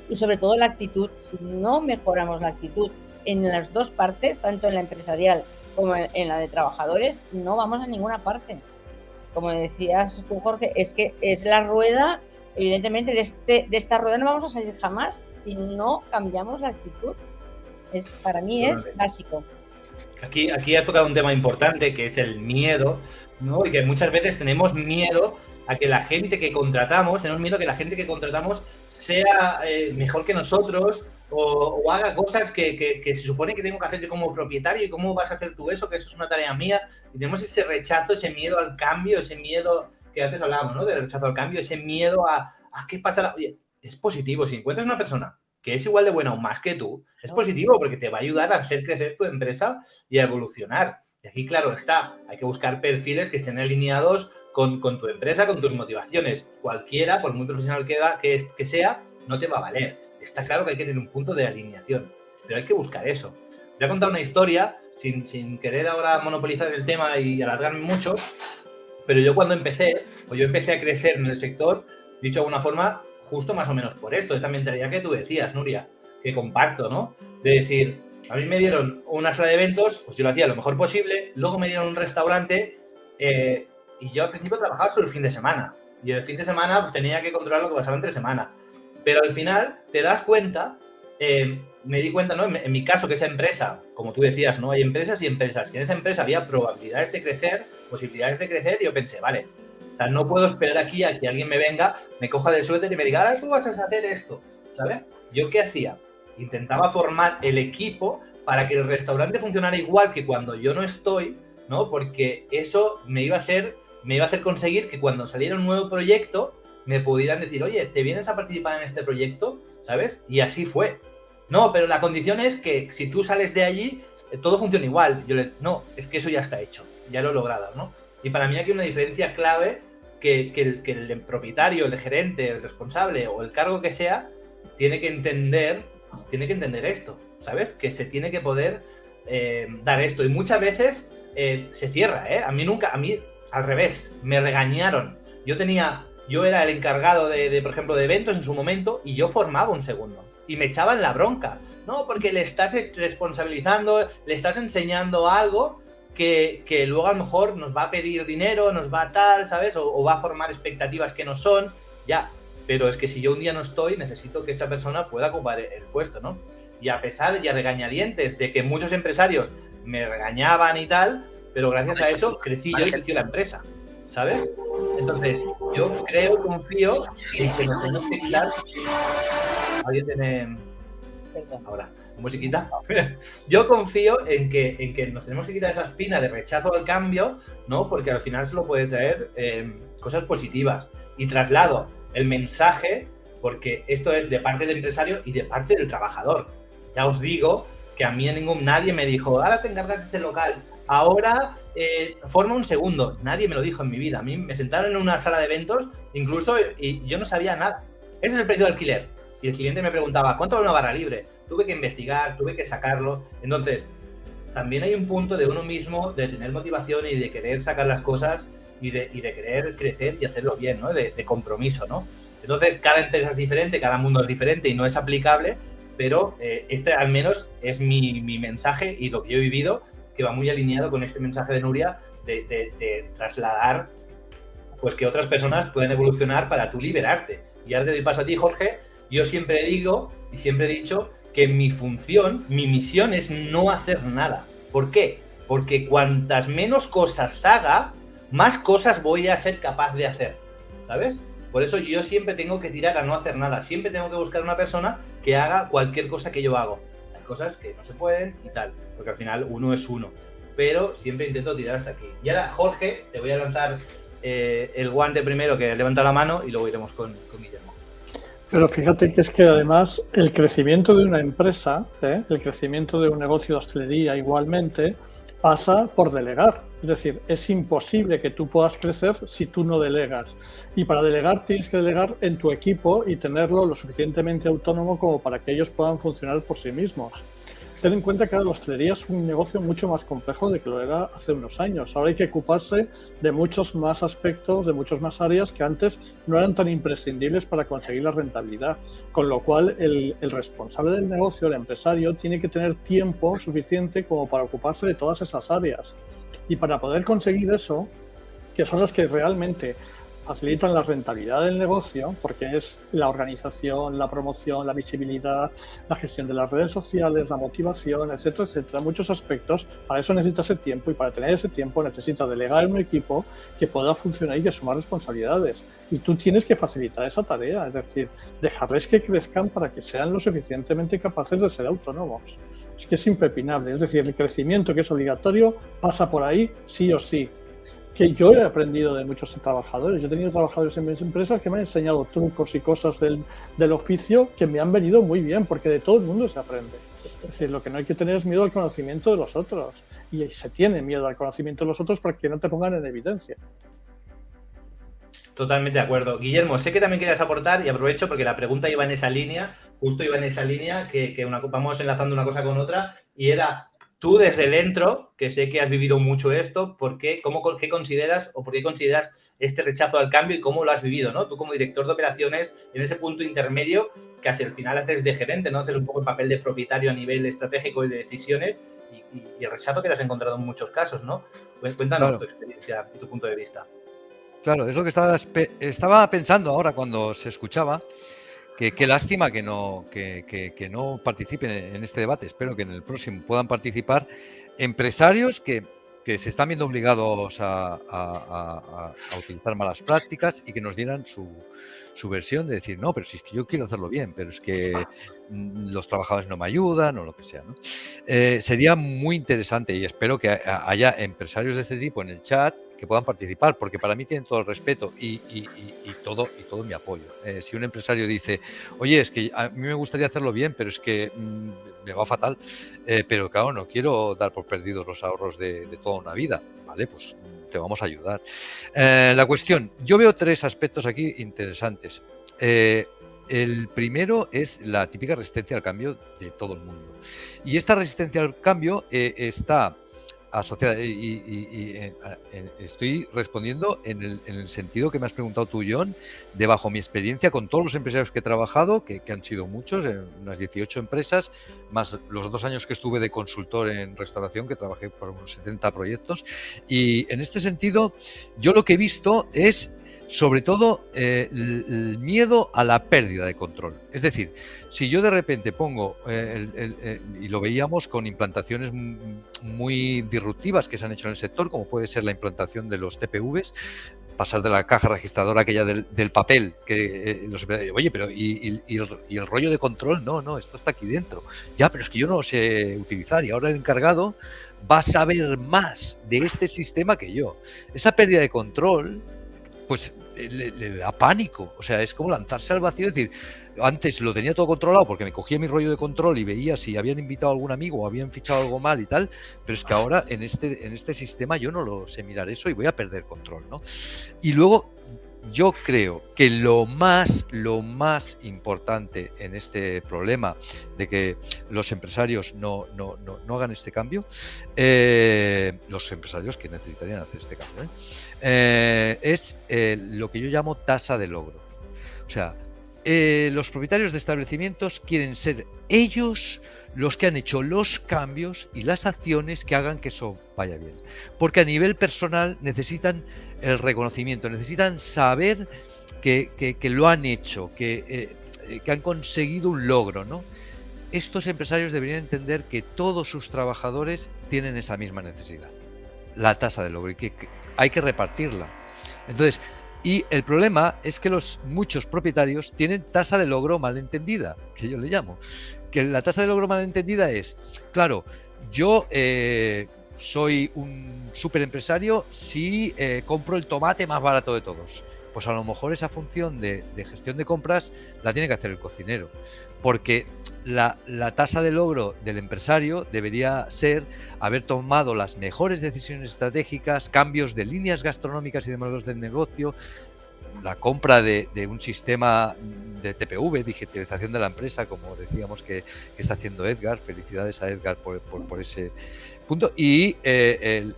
y sobre todo la actitud, si no mejoramos la actitud en las dos partes, tanto en la empresarial como en la de trabajadores, no vamos a ninguna parte. Como decías tú, Jorge, es que es la rueda, evidentemente de esta rueda no vamos a salir jamás si no cambiamos la actitud. Para mí es básico. Aquí has tocado un tema importante, que es el miedo, ¿no? Y que muchas veces tenemos miedo a que la gente que contratamos, sea mejor que nosotros o haga cosas que se supone que tengo que hacer yo como propietario. ¿Y cómo vas a hacer tú eso? Que eso es una tarea mía. Y tenemos ese rechazo, ese miedo al cambio, ese miedo que antes hablábamos, ¿no? Del rechazo al cambio, ese miedo a qué pasa. Oye, es positivo. Si encuentras una persona que es igual de buena o más que tú, es positivo porque te va a ayudar a hacer crecer tu empresa y a evolucionar. Y aquí, claro está, hay que buscar perfiles que estén alineados con tu empresa, con tus motivaciones. Cualquiera, por muy profesional que sea, no te va a valer. Está claro que hay que tener un punto de alineación, pero hay que buscar eso. Voy a contar una historia, sin querer ahora monopolizar el tema y alargarme mucho, pero yo cuando empecé a crecer en el sector, dicho de alguna forma, justo más o menos por esto, esta mentalidad que tú decías, Nuria, que comparto, ¿no? De decir, a mí me dieron una sala de eventos, pues yo lo hacía lo mejor posible, luego me dieron un restaurante y yo al principio trabajaba solo el fin de semana. Y el fin de semana pues tenía que controlar lo que pasaba entre semana. Pero al final te das cuenta, me di cuenta, ¿no? En mi caso, que esa empresa, como tú decías, ¿no? Hay empresas y empresas, que en esa empresa había probabilidades de crecer, posibilidades de crecer, y yo pensé, vale, o sea, no puedo esperar aquí a que alguien me venga, me coja del suéter y me diga, ahora tú vas a hacer esto, ¿sabes? ¿Yo qué hacía? Intentaba formar el equipo para que el restaurante funcionara igual que cuando yo no estoy, ¿no? Porque eso me iba a hacer conseguir que cuando saliera un nuevo proyecto me pudieran decir, oye, ¿te vienes a participar en este proyecto? ¿Sabes? Y así fue. No, pero la condición es que si tú sales de allí, todo funciona igual. No, es que eso ya está hecho, ya lo he logrado, ¿no? Y para mí aquí hay una diferencia clave que el propietario, el gerente, el responsable o el cargo que sea, tiene que entender esto, ¿sabes? Que se tiene que poder dar esto. Y muchas veces se cierra, ¿eh? A mí al revés, me regañaron. Yo era el encargado por ejemplo, de eventos en su momento, y yo formaba un segundo. Y me echaban la bronca, ¿no? Porque le estás responsabilizando, le estás enseñando algo que luego a lo mejor nos va a pedir dinero, nos va a tal, ¿sabes? O va a formar expectativas que no son, ya. Pero es que si yo un día no estoy, necesito que esa persona pueda ocupar el puesto, ¿no? Y a pesar, y a regañadientes, de que muchos empresarios me regañaban y tal, pero gracias a eso crecí yo y creció la empresa, ¿sabes? Entonces, yo confío en que nos tenemos que quitar. ¿Alguien tiene ahora musiquita? Yo confío en que nos tenemos que quitar esa espina de rechazo al cambio, ¿no? Porque al final solo puede traer cosas positivas. Y traslado el mensaje, porque esto es de parte del empresario y de parte del trabajador. Ya os digo que a mí nadie me dijo, ahora te encargas de este local, ahora forma un segundo. Nadie me lo dijo en mi vida. A mí me sentaron en una sala de eventos, incluso, y yo no sabía nada. Ese es el precio de alquiler. Y el cliente me preguntaba, ¿cuánto vale una barra libre? Tuve que investigar, tuve que sacarlo. Entonces, también hay un punto de uno mismo, de tener motivación y de querer sacar las cosas y de querer crecer y hacerlo bien, ¿no? De compromiso, ¿no? Entonces, cada empresa es diferente, cada mundo es diferente y no es aplicable, pero este al menos es mi mensaje y lo que yo he vivido, que va muy alineado con este mensaje de Nuria de trasladar pues que otras personas pueden evolucionar para tú liberarte. Y ahora te doy paso a ti, Jorge. Yo siempre digo y siempre he dicho que mi función, mi misión es no hacer nada. ¿Por qué? Porque cuantas menos cosas haga, más cosas voy a ser capaz de hacer, ¿sabes? Por eso yo siempre tengo que tirar a no hacer nada. Siempre tengo que buscar una persona que haga cualquier cosa que yo hago. Hay cosas que no se pueden y tal, porque al final uno es uno. Pero siempre intento tirar hasta aquí. Y ahora, Jorge, te voy a lanzar el guante primero, que levanta la mano, y luego iremos con Guillermo. Pero fíjate que es que además el crecimiento de una empresa, el crecimiento de un negocio de hostelería igualmente, pasa por delegar. Es decir, es imposible que tú puedas crecer si tú no delegas. Y para delegar tienes que delegar en tu equipo y tenerlo lo suficientemente autónomo como para que ellos puedan funcionar por sí mismos. Ten en cuenta que la hostelería es un negocio mucho más complejo de que lo era hace unos años. Ahora hay que ocuparse de muchos más aspectos, de muchas más áreas que antes no eran tan imprescindibles para conseguir la rentabilidad. Con lo cual, el responsable del negocio, el empresario, tiene que tener tiempo suficiente como para ocuparse de todas esas áreas. Y para poder conseguir eso, que son las que realmente facilitan la rentabilidad del negocio, porque es la organización, la promoción, la visibilidad, la gestión de las redes sociales, la motivación, etcétera, etcétera, muchos aspectos. Para eso necesitas ese tiempo, y para tener ese tiempo necesitas delegar en un equipo que pueda funcionar y que suma responsabilidades. Y tú tienes que facilitar esa tarea, es decir, dejarles que crezcan para que sean lo suficientemente capaces de ser autónomos. Es que es impepinable, es decir, el crecimiento, que es obligatorio, pasa por ahí sí o sí. Que yo he aprendido de muchos trabajadores. Yo he tenido trabajadores en mis empresas que me han enseñado trucos y cosas del oficio que me han venido muy bien, porque de todo el mundo se aprende. Es decir, lo que no hay que tener es miedo al conocimiento de los otros. Y se tiene miedo al conocimiento de los otros para que no te pongan en evidencia. Totalmente de acuerdo. Guillermo, sé que también querías aportar, y aprovecho porque la pregunta iba en esa línea, justo iba en esa línea, que vamos enlazando una cosa con otra, y era... Tú desde dentro, que sé que has vivido mucho esto, ¿qué consideras o por qué consideras este rechazo al cambio y cómo lo has vivido, ¿no? Tú como director de operaciones, en ese punto intermedio, que al final haces de gerente, ¿no? Haces un poco el papel de propietario a nivel estratégico y de decisiones, y el rechazo que te has encontrado en muchos casos, ¿no? Pues cuéntanos tu experiencia y tu punto de vista. Claro, es lo que estaba pensando ahora cuando se escuchaba. Qué lástima que no participen en este debate. Espero que en el próximo puedan participar empresarios que se están viendo obligados a utilizar malas prácticas y que nos dieran su versión de decir, no, pero si es que yo quiero hacerlo bien, pero es que los trabajadores no me ayudan o lo que sea, ¿no? Sería muy interesante, y espero que haya empresarios de este tipo en el chat que puedan participar, porque para mí tienen todo el respeto y todo mi apoyo. Si un empresario dice, oye, es que a mí me gustaría hacerlo bien, pero es que me va fatal, pero claro, no quiero dar por perdidos los ahorros de toda una vida, ¿vale? Pues te vamos a ayudar. La cuestión, yo veo tres aspectos aquí interesantes. El primero es la típica resistencia al cambio de todo el mundo. Y esta resistencia al cambio está asociada, y estoy respondiendo en el sentido que me has preguntado tú, John, de bajo mi experiencia con todos los empresarios que he trabajado, que han sido muchos, en unas 18 empresas, más los 2 años que estuve de consultor en restauración, que trabajé por unos 70 proyectos. Y en este sentido, yo lo que he visto es sobre todo el miedo a la pérdida de control. Es decir, si yo de repente pongo, y lo veíamos con implantaciones muy disruptivas que se han hecho en el sector, como puede ser la implantación de los TPVs, pasar de la caja registradora aquella del papel, que oye, pero ¿y el rollo de control? No, esto está aquí dentro. Ya, pero es que yo no lo sé utilizar, y ahora el encargado va a saber más de este sistema que yo. Esa pérdida de control, pues le da pánico, o sea, es como lanzarse al vacío, es decir, antes lo tenía todo controlado porque me cogía mi rollo de control y veía si habían invitado a algún amigo o habían fichado algo mal y tal, pero es que ahora en este sistema yo no lo sé mirar eso y voy a perder control, ¿no? Y luego yo creo que lo más importante en este problema de que los empresarios no hagan este cambio, los empresarios que necesitarían hacer este cambio, es lo que yo llamo tasa de logro. O sea, los propietarios de establecimientos quieren ser ellos los que han hecho los cambios y las acciones que hagan que eso vaya bien. Porque a nivel personal necesitan el reconocimiento, necesitan saber que lo han hecho, que han conseguido un logro, ¿no? Estos empresarios deberían entender que todos sus trabajadores tienen esa misma necesidad, la tasa de logro, y que hay que repartirla. Entonces, y el problema es que muchos propietarios tienen tasa de logro malentendida, que yo le llamo. Que la tasa de logro malentendida es, claro, yo soy un superempresario si compro el tomate más barato de todos. Pues a lo mejor esa función de gestión de compras la tiene que hacer el cocinero, porque la tasa de logro del empresario debería ser haber tomado las mejores decisiones estratégicas, cambios de líneas gastronómicas y de modelos de negocio, la compra de un sistema de TPV, digitalización de la empresa, como decíamos que está haciendo Edgar. Felicidades a Edgar por ese punto. Y el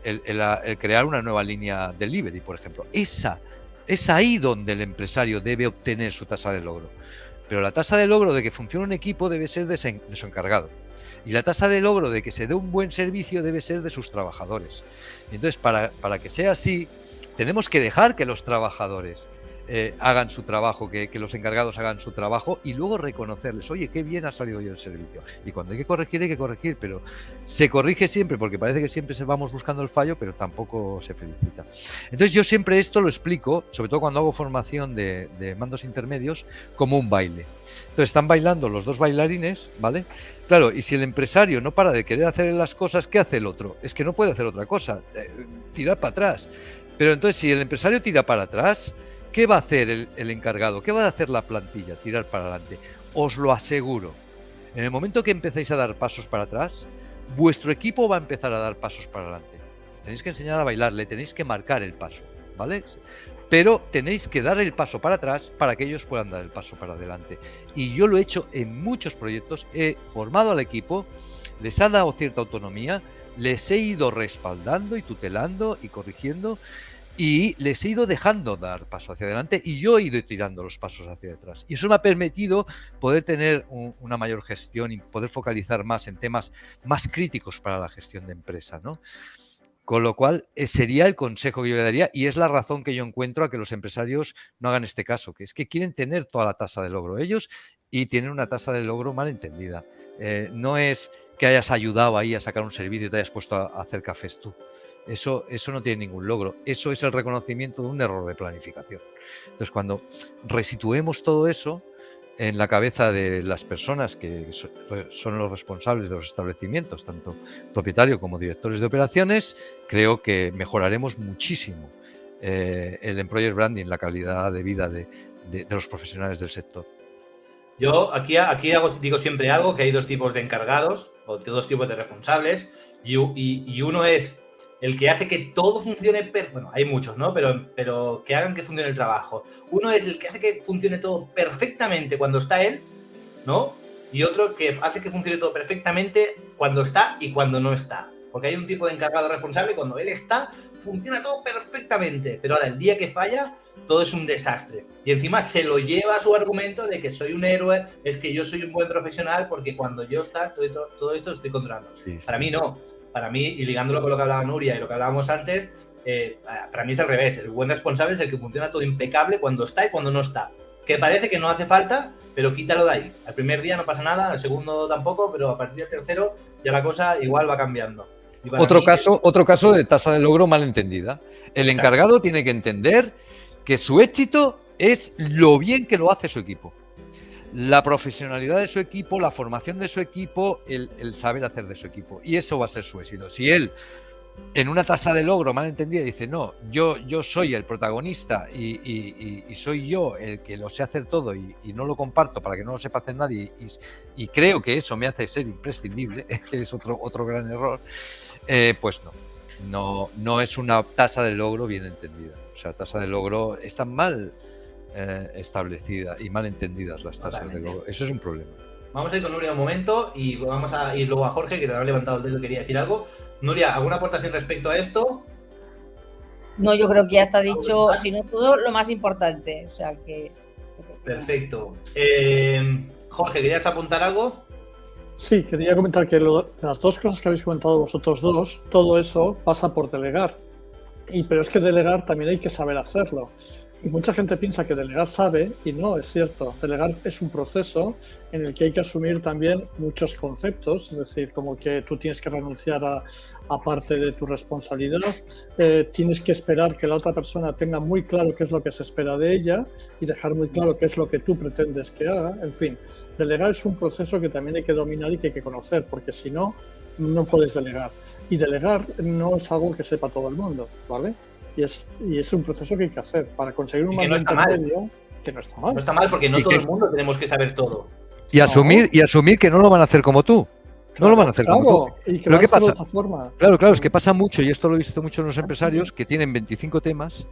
crear una nueva línea delivery, por ejemplo. Es ahí donde el empresario debe obtener su tasa de logro. Pero la tasa de logro de que funcione un equipo debe ser de su encargado. Y la tasa de logro de que se dé un buen servicio debe ser de sus trabajadores. Y entonces, para que sea así, tenemos que dejar que los trabajadores hagan su trabajo, que los encargados hagan su trabajo, y luego reconocerles, oye, qué bien ha salido hoy el servicio. Y cuando hay que corregir, pero se corrige siempre, porque parece que siempre vamos buscando el fallo, pero tampoco se felicita. Entonces yo siempre esto lo explico, sobre todo cuando hago formación de mandos intermedios, como un baile. Entonces están bailando los dos bailarines, ¿vale? Claro, y si el empresario no para de querer hacer las cosas, ¿qué hace el otro? Es que no puede hacer otra cosa, tirar para atrás. Pero entonces si el empresario tira para atrás, ¿qué va a hacer el encargado? ¿Qué va a hacer la plantilla? Tirar para adelante. Os lo aseguro. En el momento que empecéis a dar pasos para atrás, vuestro equipo va a empezar a dar pasos para adelante. Tenéis que enseñar a bailar, le tenéis que marcar el paso, ¿vale? Pero tenéis que dar el paso para atrás para que ellos puedan dar el paso para adelante. Y yo lo he hecho en muchos proyectos, he formado al equipo, les ha dado cierta autonomía, les he ido respaldando y tutelando y corrigiendo, y les he ido dejando dar paso hacia adelante, y yo he ido tirando los pasos hacia detrás. Y eso me ha permitido poder tener una mayor gestión y poder focalizar más en temas más críticos para la gestión de empresa, ¿no? Con lo cual, sería el consejo que yo le daría, y es la razón que yo encuentro a que los empresarios no hagan este caso, que es que quieren tener toda la tasa de logro ellos y tienen una tasa de logro mal entendida. No es que hayas ayudado ahí a sacar un servicio y te hayas puesto a hacer cafés tú. Eso no tiene ningún logro. Eso es el reconocimiento de un error de planificación. Entonces, cuando resituemos todo eso en la cabeza de las personas que son los responsables de los establecimientos, tanto propietario como directores de operaciones, creo que mejoraremos muchísimo el employer branding, la calidad de vida de los profesionales del sector. Yo aquí digo siempre algo, que hay dos tipos de encargados o dos tipos de responsables, y uno es el que hace que todo funcione, bueno, hay muchos, ¿no? Pero que hagan que funcione el trabajo. Uno es el que hace que funcione todo perfectamente cuando está él, ¿no? Y otro que hace que funcione todo perfectamente cuando está y cuando no está. Porque hay un tipo de encargado responsable, cuando él está, funciona todo perfectamente. Pero ahora, el día que falla, todo es un desastre. Y encima se lo lleva a su argumento de que soy un héroe, es que yo soy un buen profesional, porque cuando yo está, todo esto lo estoy controlando. Sí, para mí no. Para mí, y ligándolo con lo que hablaba Nuria y lo que hablábamos antes, para mí es al revés. El buen responsable es el que funciona todo impecable cuando está y cuando no está. Que parece que no hace falta, pero quítalo de ahí. Al primer día no pasa nada, al segundo tampoco, pero a partir del tercero ya la cosa igual va cambiando. Otro caso de tasa de logro mal entendida. El encargado tiene que entender que su éxito es lo bien que lo hace su equipo. La profesionalidad de su equipo, la formación de su equipo, el saber hacer de su equipo. Y eso va a ser su éxito. Si él, en una tasa de logro mal entendida, dice, no, yo soy el protagonista y soy yo el que lo sé hacer todo y no lo comparto para que no lo sepa hacer nadie, y creo que eso me hace ser imprescindible, que es otro gran error, pues no es una tasa de logro bien entendida. O sea, tasa de logro está mal establecida y mal entendidas las tasas de logro. Eso es un problema. Vamos a ir con Nuria un momento y vamos a ir luego a Jorge, que te habrá levantado el dedo y quería decir algo. Nuria, ¿alguna aportación respecto a esto? No, yo creo que ya está dicho, si no todo, lo más importante. O sea que... Perfecto. Jorge, ¿querías apuntar algo? Sí, quería comentar que las dos cosas que habéis comentado vosotros dos, todo eso pasa por delegar. Pero es que delegar también hay que saber hacerlo. Y mucha gente piensa que delegar sabe, y no es cierto. Delegar es un proceso en el que hay que asumir también muchos conceptos, es decir, como que tú tienes que renunciar a parte de tu responsabilidad, tienes que esperar que la otra persona tenga muy claro qué es lo que se espera de ella y dejar muy claro qué es lo que tú pretendes que haga. En fin, delegar es un proceso que también hay que dominar y que hay que conocer, porque si no, no puedes delegar. Y delegar no es algo que sepa todo el mundo, ¿vale? Y es un proceso que hay que hacer para conseguir un no está mal. medio que no está mal. No está mal porque no todo el mundo tenemos que saber todo. Y asumir que no lo van a hacer como tú. No lo van a hacer como tú. Y que Lo que pasa, de otra forma. claro, es que pasa mucho, y esto lo he visto mucho en los empresarios, que tienen 25 temas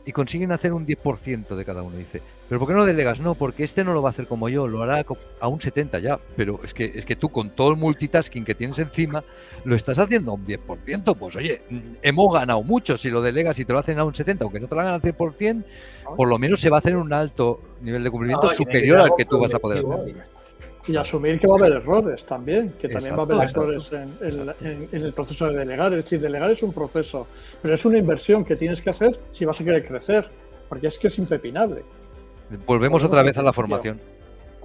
y consiguen hacer un 10% de cada uno. Dice, ¿pero por qué no delegas? No, porque este no lo va a hacer como yo, lo hará a un 70% ya. Pero es que tú, con todo el multitasking que tienes encima, lo estás haciendo a un 10%. Pues oye, hemos ganado mucho si lo delegas y te lo hacen a un 70%, aunque no te lo hagan al 100%, por lo menos se va a hacer un alto nivel de cumplimiento superior al que tú vas a poder hacer. Y asumir que va a haber errores también, que también va a haber errores en el proceso de delegar. Es decir, delegar es un proceso, pero es una inversión que tienes que hacer si vas a querer crecer, porque es que es impepinable. Volvemos otra vez a la formación.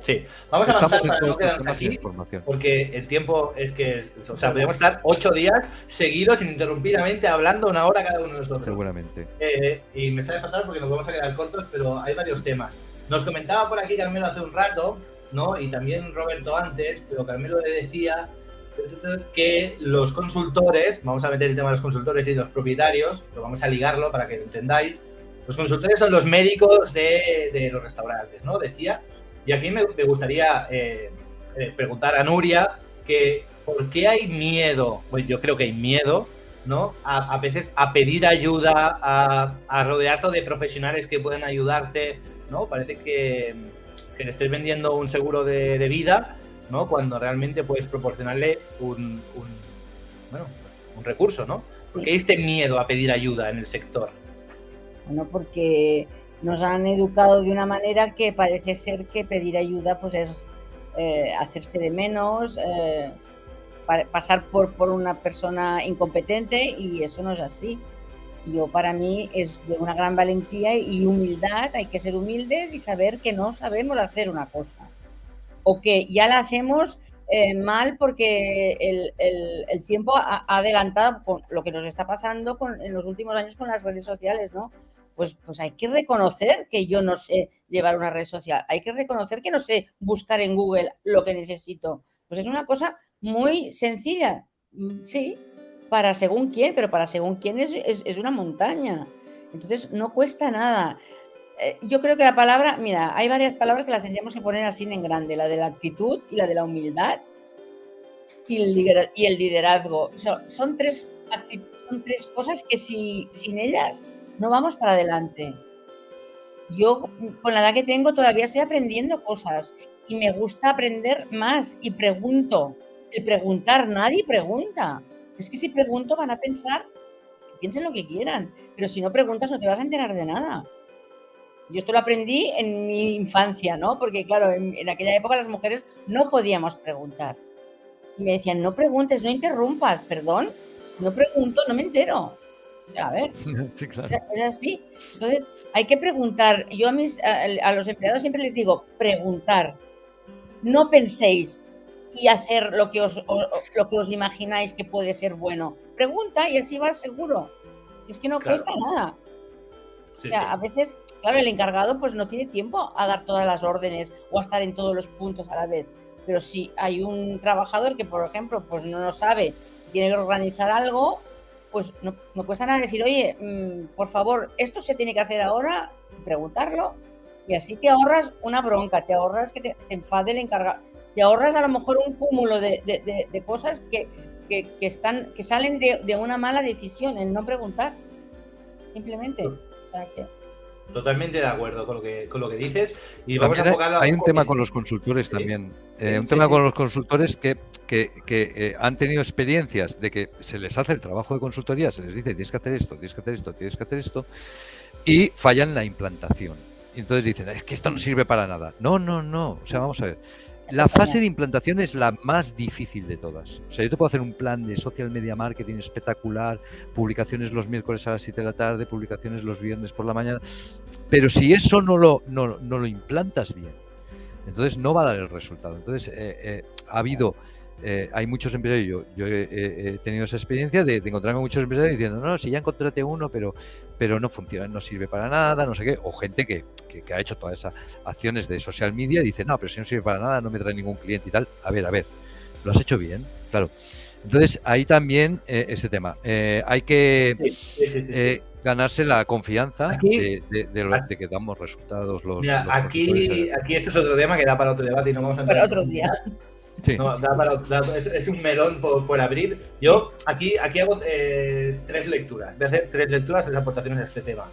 Sí, vamos a avanzar para no quedarnos aquí, porque el tiempo o sea, podríamos estar 8 días seguidos ininterrumpidamente hablando 1 hora cada uno de nosotros. Seguramente. Y me sale fatal porque nos vamos a quedar cortos, pero hay varios temas. Nos comentaba por aquí Carmelo hace un rato, ¿no? Y también Roberto antes, pero Carmelo le decía que los consultores, vamos a meter el tema de los consultores y los propietarios, pero vamos a ligarlo para que lo entendáis. Los consultores son los médicos de los restaurantes, ¿no? Decía. Y aquí me gustaría preguntar a Nuria que ¿por qué hay miedo? Pues yo creo que hay miedo, ¿no? A veces a pedir ayuda, a rodearte de profesionales que pueden ayudarte, ¿no? Parece que le estés vendiendo un seguro de vida, ¿no? Cuando realmente puedes proporcionarle un recurso, ¿no? Sí. ¿Por qué hay este miedo a pedir ayuda en el sector? Bueno, porque nos han educado de una manera que parece ser que pedir ayuda pues es hacerse de menos, pasar por una persona incompetente, y eso no es así. Para mí es de una gran valentía y humildad. Hay que ser humildes y saber que no sabemos hacer una cosa o que ya la hacemos mal porque el tiempo ha adelantado con lo que nos está pasando en los últimos años con las redes sociales, ¿no? Pues hay que reconocer que yo no sé llevar una red social, hay que reconocer que no sé buscar en Google lo que necesito. Pues es una cosa muy sencilla, sí, para según quién, pero para según quién es una montaña. Entonces no cuesta nada. Yo creo que la palabra, mira, hay varias palabras que las tendríamos que poner así en grande, la de la actitud y la de la humildad y el liderazgo. Son tres cosas que sin ellas no vamos para adelante. Yo, con la edad que tengo, todavía estoy aprendiendo cosas y me gusta aprender más y pregunto. El preguntar, nadie pregunta. Es que si pregunto van a pensar, que piensen lo que quieran, pero si no preguntas no te vas a enterar de nada. Yo esto lo aprendí en mi infancia, ¿no? Porque, claro, en aquella época las mujeres no podíamos preguntar. Y me decían, no preguntes, no interrumpas, perdón. Si no pregunto, no me entero. A ver, sí, claro. Es así. Entonces, hay que preguntar. Yo a los empleados siempre les digo, preguntar. No penséis y hacer lo que os imagináis que puede ser bueno. Pregunta y así vas seguro. Si es que no cuesta nada. Sí, o sea, a veces, claro, el encargado pues no tiene tiempo a dar todas las órdenes o a estar en todos los puntos a la vez. Pero si hay un trabajador que, por ejemplo, pues no lo sabe, tiene que organizar algo, pues no cuesta nada decir, oye, por favor, esto se tiene que hacer ahora, preguntarlo, y así te ahorras una bronca, te ahorras que se enfade el encargado, te ahorras a lo mejor un cúmulo de cosas que salen de una mala decisión, el no preguntar, simplemente. O sea que... Totalmente de acuerdo con lo que dices. Y vamos a enfocarlo. Hay un tema con los consultores también. Con los consultores que han tenido experiencias de que se les hace el trabajo de consultoría, se les dice tienes que hacer esto, tienes que hacer esto, tienes que hacer esto, y fallan la implantación. Y entonces dicen, es que esto no sirve para nada. No. O sea, vamos a ver. La fase de implantación es la más difícil de todas. O sea, yo te puedo hacer un plan de social media marketing espectacular, publicaciones los miércoles a las 7 de la tarde, publicaciones los viernes por la mañana, pero si eso no lo implantas bien, entonces no va a dar el resultado. Entonces, ha habido... hay muchos empresarios, yo he tenido esa experiencia de encontrarme muchos empresarios diciendo, no, si ya encontré uno, pero no funciona, no sirve para nada, no sé qué, o gente que ha hecho todas esas acciones de social media y dice, no, pero si no sirve para nada, no me trae ningún cliente y tal. A ver, ¿lo has hecho bien? Claro. Entonces, ahí también ese tema. Hay que ganarse la confianza Aquí, de que damos resultados. Mira, aquí esto es otro tema que da para otro debate y no vamos a entrar Para otro día. Sí. No, es un melón por abrir. Yo aquí hago 3 lecturas. Voy a hacer 3 lecturas de las aportaciones a este tema.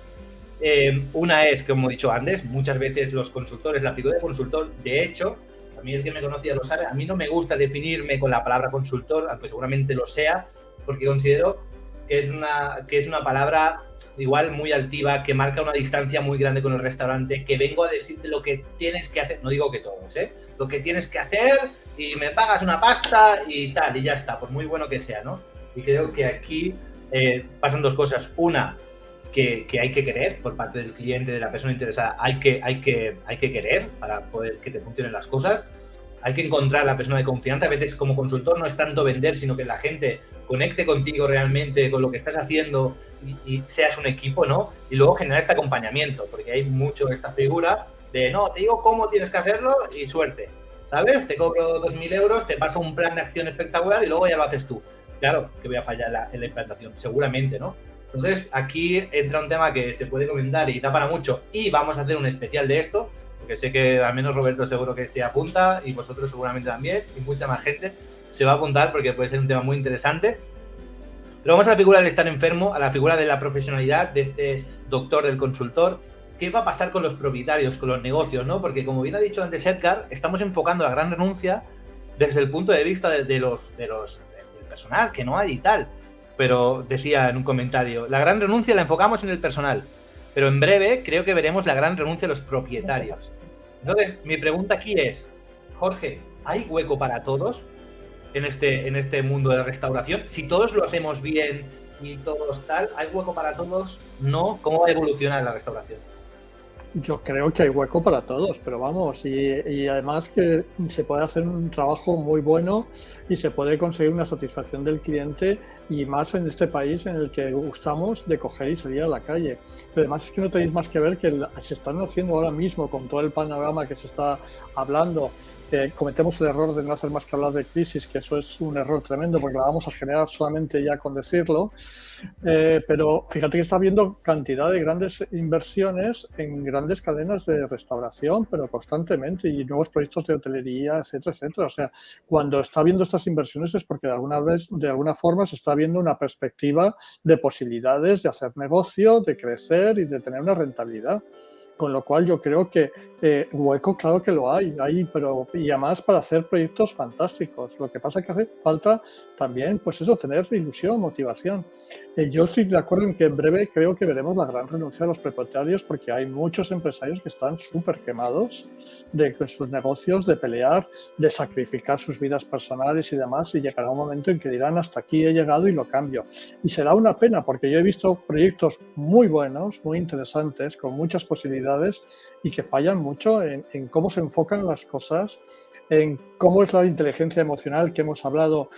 Una es, como he dicho antes, muchas veces los consultores, la figura de consultor, de hecho, a mí el que me conocía lo sabe, a mí no me gusta definirme con la palabra consultor, aunque seguramente lo sea, porque considero que es una palabra igual muy altiva, que marca una distancia muy grande con el restaurante, que vengo a decirte lo que tienes que hacer, no digo que todos, lo que tienes que hacer y me pagas una pasta y tal, y ya está, por muy bueno que sea, ¿no? Y creo que aquí pasan 2 cosas. Una, que hay que querer por parte del cliente, de la persona interesada, hay que querer para poder que te funcionen las cosas. Hay que encontrar a la persona de confianza. A veces como consultor no es tanto vender, sino que la gente conecte contigo realmente con lo que estás haciendo y seas un equipo, ¿no? Y luego generar este acompañamiento, porque hay mucho esta figura de, no, te digo cómo tienes que hacerlo y suerte, ¿sabes? Te cobro 2.000 euros, te paso un plan de acción espectacular y luego ya lo haces tú. Claro que voy a fallar en la implantación, seguramente, ¿no? Entonces, aquí entra un tema que se puede comentar y da para mucho, y vamos a hacer un especial de esto, porque sé que al menos Roberto seguro que se apunta, y vosotros seguramente también, y mucha más gente se va a apuntar porque puede ser un tema muy interesante. Pero vamos a la figura del estar enfermo, a la figura de la profesionalidad de este doctor, del consultor. ¿Qué va a pasar con los propietarios, con los negocios, ¿no? Porque como bien ha dicho antes Edgar, estamos enfocando la gran renuncia desde el punto de vista del personal, que no hay y tal. Pero decía en un comentario, la gran renuncia la enfocamos en el personal, pero en breve creo que veremos la gran renuncia de los propietarios. Entonces, mi pregunta aquí es, Jorge, ¿hay hueco para todos en este mundo de la restauración? Si todos lo hacemos bien y todos tal, ¿hay hueco para todos? No, ¿cómo va a evolucionar la restauración? Yo creo que hay hueco para todos, pero vamos, y además que se puede hacer un trabajo muy bueno y se puede conseguir una satisfacción del cliente, y más en este país en el que gustamos de coger y salir a la calle. Pero además es que no tenéis más que ver que se están haciendo ahora mismo con todo el panorama que se está hablando. Cometemos el error de no hacer más que hablar de crisis, que eso es un error tremendo porque la vamos a generar solamente ya con decirlo. Pero fíjate que está habiendo cantidad de grandes inversiones en grandes cadenas de restauración, pero constantemente, y nuevos proyectos de hotelería, etcétera, etcétera. O sea, cuando está habiendo estas inversiones es porque de alguna forma se está viendo una perspectiva de posibilidades de hacer negocio, de crecer y de tener una rentabilidad. Con lo cual yo creo que hueco, claro que lo hay, pero y además para hacer proyectos fantásticos. Lo que pasa es que hace falta también, pues eso, tener ilusión, motivación. Yo estoy de acuerdo en que en breve creo que veremos la gran renuncia a los propietarios, porque hay muchos empresarios que están súper quemados de sus negocios, de pelear, de sacrificar sus vidas personales y demás, y llegará un momento en que dirán, hasta aquí he llegado y lo cambio. Y será una pena, porque yo he visto proyectos muy buenos, muy interesantes, con muchas posibilidades, y que fallan mucho en cómo se enfocan las cosas, en cómo es la inteligencia emocional que hemos hablado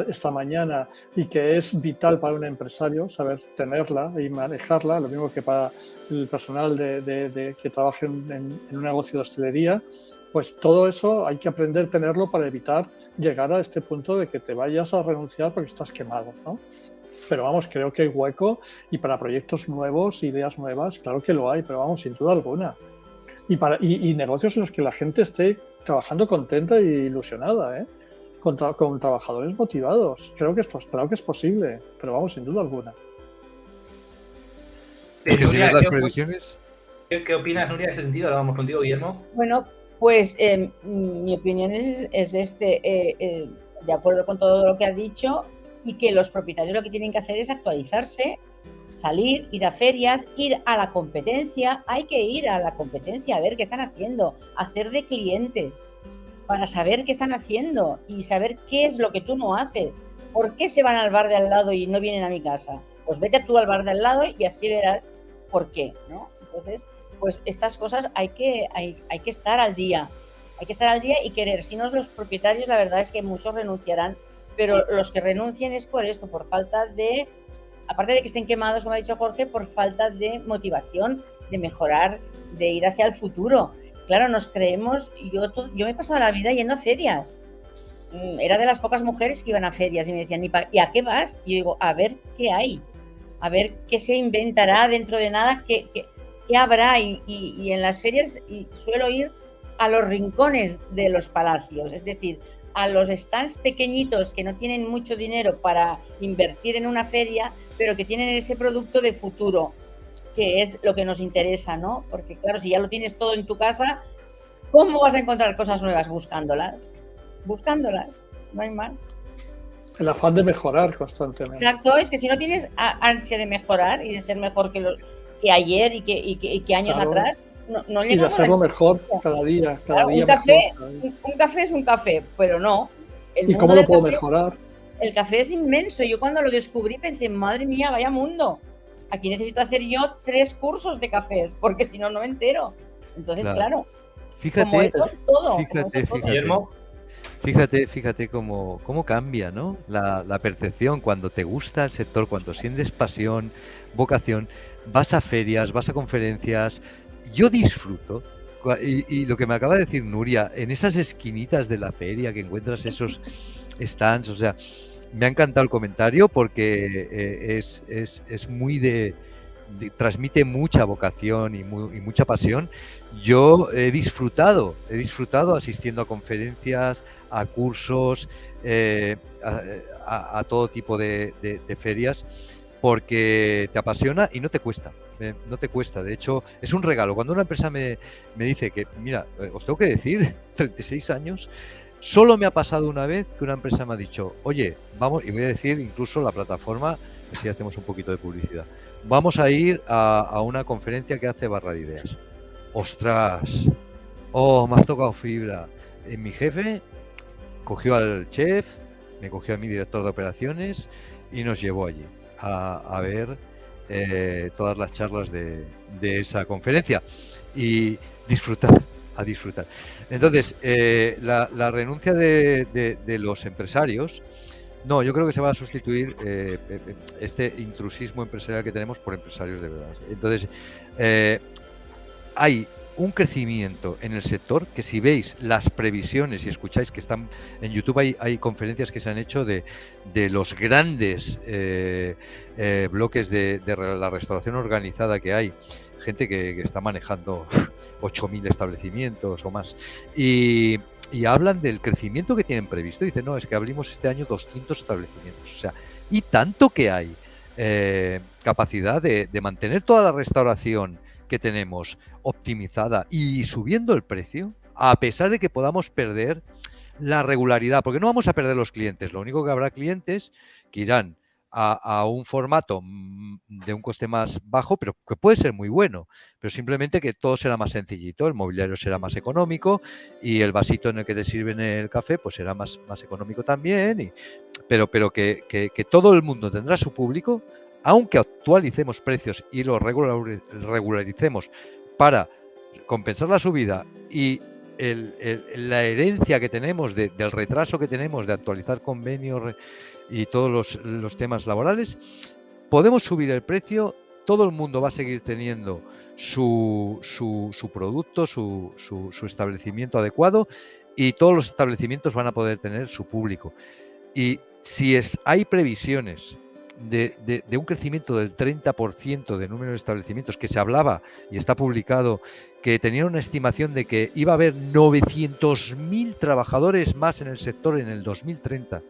esta mañana y que es vital para un empresario, saber tenerla y manejarla, lo mismo que para el personal que trabaja en un negocio de hostelería. Pues todo eso hay que aprender a tenerlo para evitar llegar a este punto de que te vayas a renunciar porque estás quemado, ¿no? Pero vamos, creo que hay hueco, y para proyectos nuevos, ideas nuevas, claro que lo hay, pero vamos, sin duda alguna. Y negocios en los que la gente esté trabajando contenta e ilusionada, con trabajadores motivados. Claro que es posible, pero vamos, sin duda alguna. Si ves las previsiones... ¿Qué opinas, Nuria, en ese sentido? Ahora vamos contigo, Guillermo. Bueno, pues mi opinión es de acuerdo con todo lo que has dicho, y que los propietarios lo que tienen que hacer es actualizarse, salir, ir a ferias, ir a la competencia. Hay que ir a la competencia a ver qué están haciendo, hacer de clientes para saber qué están haciendo y saber qué es lo que tú no haces. ¿Por qué se van al bar de al lado y no vienen a mi casa? Pues vete tú al bar de al lado y así verás por qué, ¿no? Entonces, pues estas cosas hay que estar al día. Hay que estar al día y querer. Si no, los propietarios, la verdad es que muchos renunciarán, pero los que renuncien es por esto, por falta de, aparte de que estén quemados, como ha dicho Jorge, por falta de motivación, de mejorar, de ir hacia el futuro. Claro, nos creemos, yo me he pasado la vida yendo a ferias. Era de las pocas mujeres que iban a ferias y me decían, ¿y a qué vas? Y yo digo, a ver qué hay, a ver qué se inventará dentro de nada, qué habrá. Y en las ferias suelo ir a los rincones de los palacios, es decir, a los stands pequeñitos que no tienen mucho dinero para invertir en una feria, pero que tienen ese producto de futuro, que es lo que nos interesa, ¿no? Porque claro, si ya lo tienes todo en tu casa, ¿cómo vas a encontrar cosas nuevas? Buscándolas, no hay más. El afán de mejorar constantemente. Exacto, es que si no tienes ansia de mejorar y de ser mejor que ayer y que años atrás, no llegamos. Y de hacerlo mejor cada día. Un café es un café, pero no. ¿Y cómo lo puedo mejorar? El café es inmenso. Yo cuando lo descubrí pensé, madre mía, vaya mundo. Aquí necesito hacer yo 3 cursos de cafés, porque si no, no me entero. Entonces, claro. Fíjate, todo. Fíjate cómo cambia, ¿no? La percepción cuando te gusta el sector, cuando sientes pasión, vocación, vas a ferias, vas a conferencias. Yo disfruto, y lo que me acaba de decir Nuria, en esas esquinitas de la feria que encuentras esos stands, o sea, me ha encantado el comentario porque es muy transmite mucha vocación y mucha pasión. Yo he disfrutado asistiendo a conferencias, a cursos, a todo tipo de ferias, porque te apasiona y no te cuesta. De hecho, es un regalo. Cuando una empresa me dice que, mira, os tengo que decir, 36 años, solo me ha pasado una vez que una empresa me ha dicho, oye, vamos, y voy a decir incluso la plataforma, así hacemos un poquito de publicidad, vamos a ir a una conferencia que hace Barra de Ideas. ¡Ostras! ¡Oh, me has tocado fibra! Mi jefe cogió al chef, me cogió a mi director de operaciones y nos llevó allí a ver todas las charlas de esa conferencia y a disfrutar. Entonces, la renuncia de los empresarios, no, yo creo que se va a sustituir este intrusismo empresarial que tenemos por empresarios de verdad. Entonces, hay un crecimiento en el sector que, si veis las previsiones y escucháis que están en YouTube, hay conferencias que se han hecho de los grandes bloques de la restauración organizada que hay, gente que está manejando 8.000 establecimientos o más, y hablan del crecimiento que tienen previsto. Dicen, no, es que abrimos este año 200 establecimientos, o sea, y tanto que hay capacidad de mantener toda la restauración que tenemos optimizada y subiendo el precio, a pesar de que podamos perder la regularidad, porque no vamos a perder los clientes, lo único que habrá clientes que irán a un formato de un coste más bajo, pero que puede ser muy bueno, pero simplemente que todo será más sencillito, el mobiliario será más económico y el vasito en el que te sirven el café pues será más económico también, pero que todo el mundo tendrá su público, aunque actualicemos precios y los regularicemos para compensar la subida y la herencia que tenemos del retraso que tenemos de actualizar convenios y todos los temas laborales, podemos subir el precio, todo el mundo va a seguir teniendo su producto, su establecimiento adecuado, y todos los establecimientos van a poder tener su público. Y si hay previsiones de un crecimiento del 30% de número de establecimientos, que se hablaba y está publicado, que tenía una estimación de que iba a haber 900.000 trabajadores más en el sector en el 2030,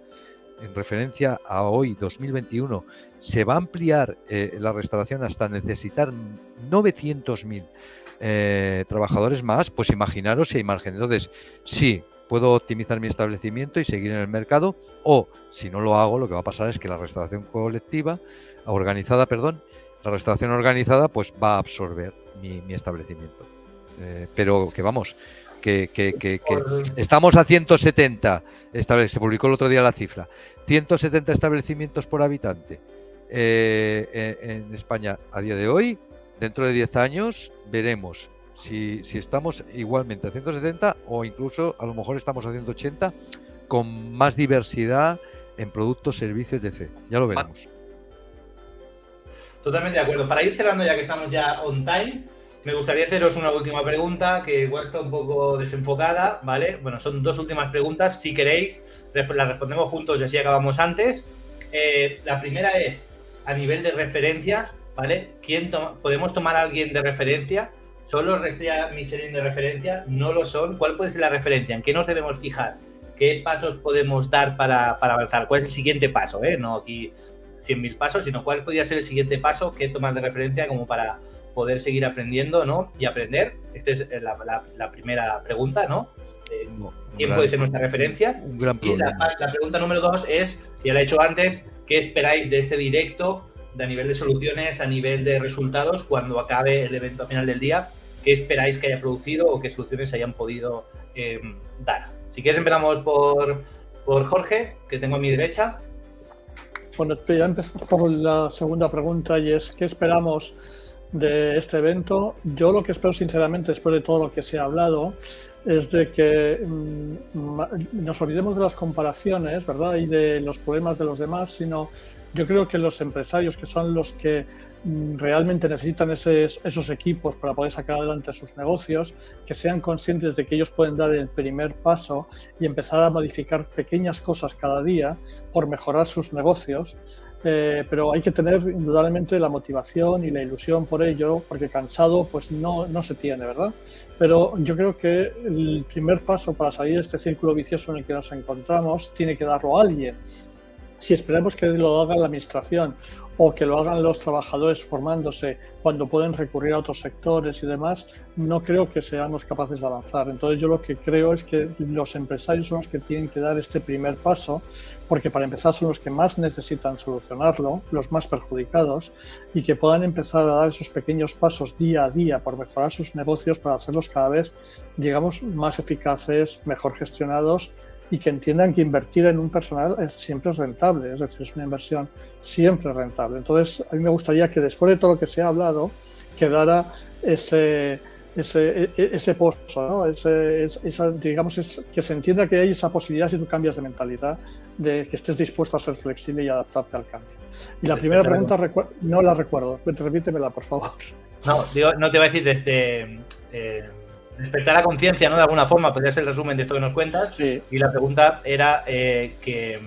en referencia a hoy, 2021, se va a ampliar la restauración hasta necesitar 900.000 trabajadores más, pues imaginaros si hay margen. Entonces, sí, puedo optimizar mi establecimiento y seguir en el mercado, o si no lo hago, lo que va a pasar es que la restauración organizada pues va a absorber mi establecimiento. Pero que vamos, que Por- estamos a 170, se publicó el otro día la cifra, 170 establecimientos por habitante en España a día de hoy. Dentro de 10 años veremos si estamos igualmente a 170 o incluso a lo mejor estamos a 180 con más diversidad en productos, servicios, etc. Ya lo veremos. Totalmente de acuerdo. Para ir cerrando, ya que estamos ya on time, me gustaría haceros una última pregunta que igual está un poco desenfocada, ¿vale? Bueno, son 2 últimas preguntas. Si queréis, las respondemos juntos y así acabamos antes. La primera es a nivel de referencias, ¿vale? ¿Podemos tomar a alguien de referencia? ¿Son los Estrella Michelin de referencia? ¿No lo son? ¿Cuál puede ser la referencia? ¿En qué nos debemos fijar? ¿Qué pasos podemos dar para avanzar? ¿Cuál es el siguiente paso? No aquí 100.000 pasos, sino cuál podría ser el siguiente paso que tomas de referencia como para poder seguir aprendiendo, ¿no? Y aprender. Esta es la primera pregunta, ¿no? ¿Quién puede ser nuestra referencia? Un gran Y problema. la pregunta número 2 es, ya la he hecho antes, ¿qué esperáis de este directo a nivel de soluciones, a nivel de resultados, cuando acabe el evento a final del día? ¿Qué esperáis que haya producido o qué soluciones se hayan podido dar? Si quieres empezamos por Jorge, que tengo a mi derecha. Bueno, ya empezamos por la segunda pregunta y es ¿qué esperamos de este evento? Yo lo que espero sinceramente, después de todo lo que se ha hablado, es de que nos olvidemos de las comparaciones, ¿verdad? Y de los problemas de los demás, sino yo creo que los empresarios, que son los que realmente necesitan esos equipos para poder sacar adelante sus negocios, que sean conscientes de que ellos pueden dar el primer paso y empezar a modificar pequeñas cosas cada día por mejorar sus negocios. Pero hay que tener indudablemente la motivación y la ilusión por ello, porque cansado pues no se tiene, ¿verdad? Pero yo creo que el primer paso para salir de este círculo vicioso en el que nos encontramos tiene que darlo alguien. Si esperamos que lo haga la administración o que lo hagan los trabajadores formándose cuando pueden recurrir a otros sectores y demás, no creo que seamos capaces de avanzar. Entonces yo lo que creo es que los empresarios son los que tienen que dar este primer paso, porque para empezar son los que más necesitan solucionarlo, los más perjudicados, y que puedan empezar a dar esos pequeños pasos día a día por mejorar sus negocios para hacerlos cada vez, digamos, más eficaces, mejor gestionados, y que entiendan que invertir en un personal siempre es rentable, es decir, es una inversión siempre rentable. Entonces, a mí me gustaría que después de todo lo que se ha hablado, quedara ese pozo, ¿no? Digamos, que se entienda que hay esa posibilidad si tú cambias de mentalidad, de que estés dispuesto a ser flexible y adaptarte al cambio. Y la primera pregunta no la recuerdo, repítemela, por favor. No, digo, no te voy a decir desde... despertar la conciencia, ¿no? De alguna forma, podría ser el resumen de esto que nos cuentas. Sí. Y la pregunta era que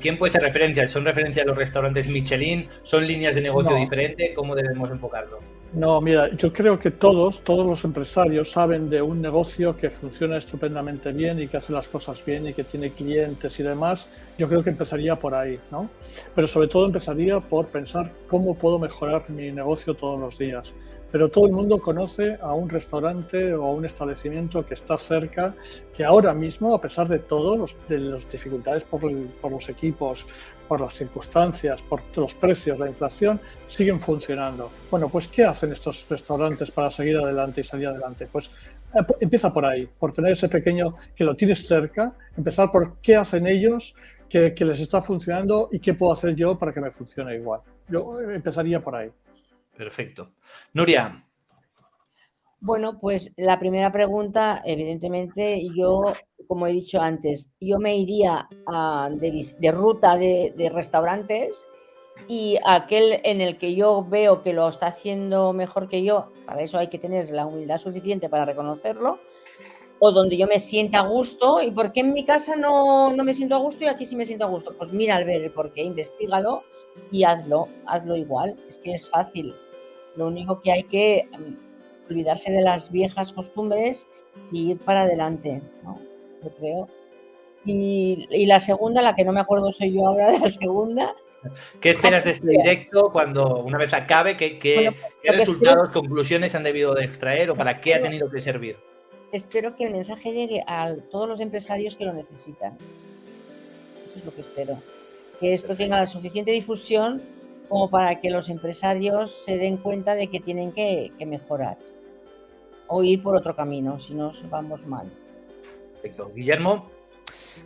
¿quién puede ser referencia? ¿Son referencia los restaurantes Michelin? ¿Son líneas de negocio diferentes? ¿Cómo debemos enfocarlo? No, mira, yo creo que todos los empresarios saben de un negocio que funciona estupendamente bien y que hace las cosas bien y que tiene clientes y demás. Yo creo que empezaría por ahí, ¿no? Pero sobre todo empezaría por pensar cómo puedo mejorar mi negocio todos los días. Pero todo el mundo conoce a un restaurante o a un establecimiento que está cerca, que ahora mismo, a pesar de todo, de las dificultades por los equipos, por las circunstancias, por los precios, la inflación, siguen funcionando. Bueno, pues ¿qué hacen estos restaurantes para seguir adelante y salir adelante? Pues empieza por ahí, por tener ese pequeño que lo tienes cerca, empezar por qué hacen ellos que les está funcionando y qué puedo hacer yo para que me funcione igual. Yo empezaría por ahí. Perfecto. Nuria. Bueno, pues la primera pregunta, evidentemente, yo, como he dicho antes, yo me iría de ruta de restaurantes, y aquel en el que yo veo que lo está haciendo mejor que yo, para eso hay que tener la humildad suficiente para reconocerlo, o donde yo me sienta a gusto. ¿Y por qué en mi casa no me siento a gusto y aquí sí me siento a gusto? Pues mira al ver el porqué, investígalo y hazlo igual. Es que es fácil. Lo único que hay que olvidarse de las viejas costumbres y ir para adelante, ¿no? Yo creo. Y la segunda, la que no me acuerdo soy yo ahora de la segunda. ¿Qué esperas de este directo cuando una vez acabe? ¿Qué resultados, conclusiones han debido de extraer o para qué ha tenido que servir? Espero que el mensaje llegue a todos los empresarios que lo necesitan. Eso es lo que espero. Que esto tenga la suficiente difusión como para que los empresarios se den cuenta de que tienen que mejorar. o ir por otro camino, si nos vamos mal. Perfecto. Guillermo.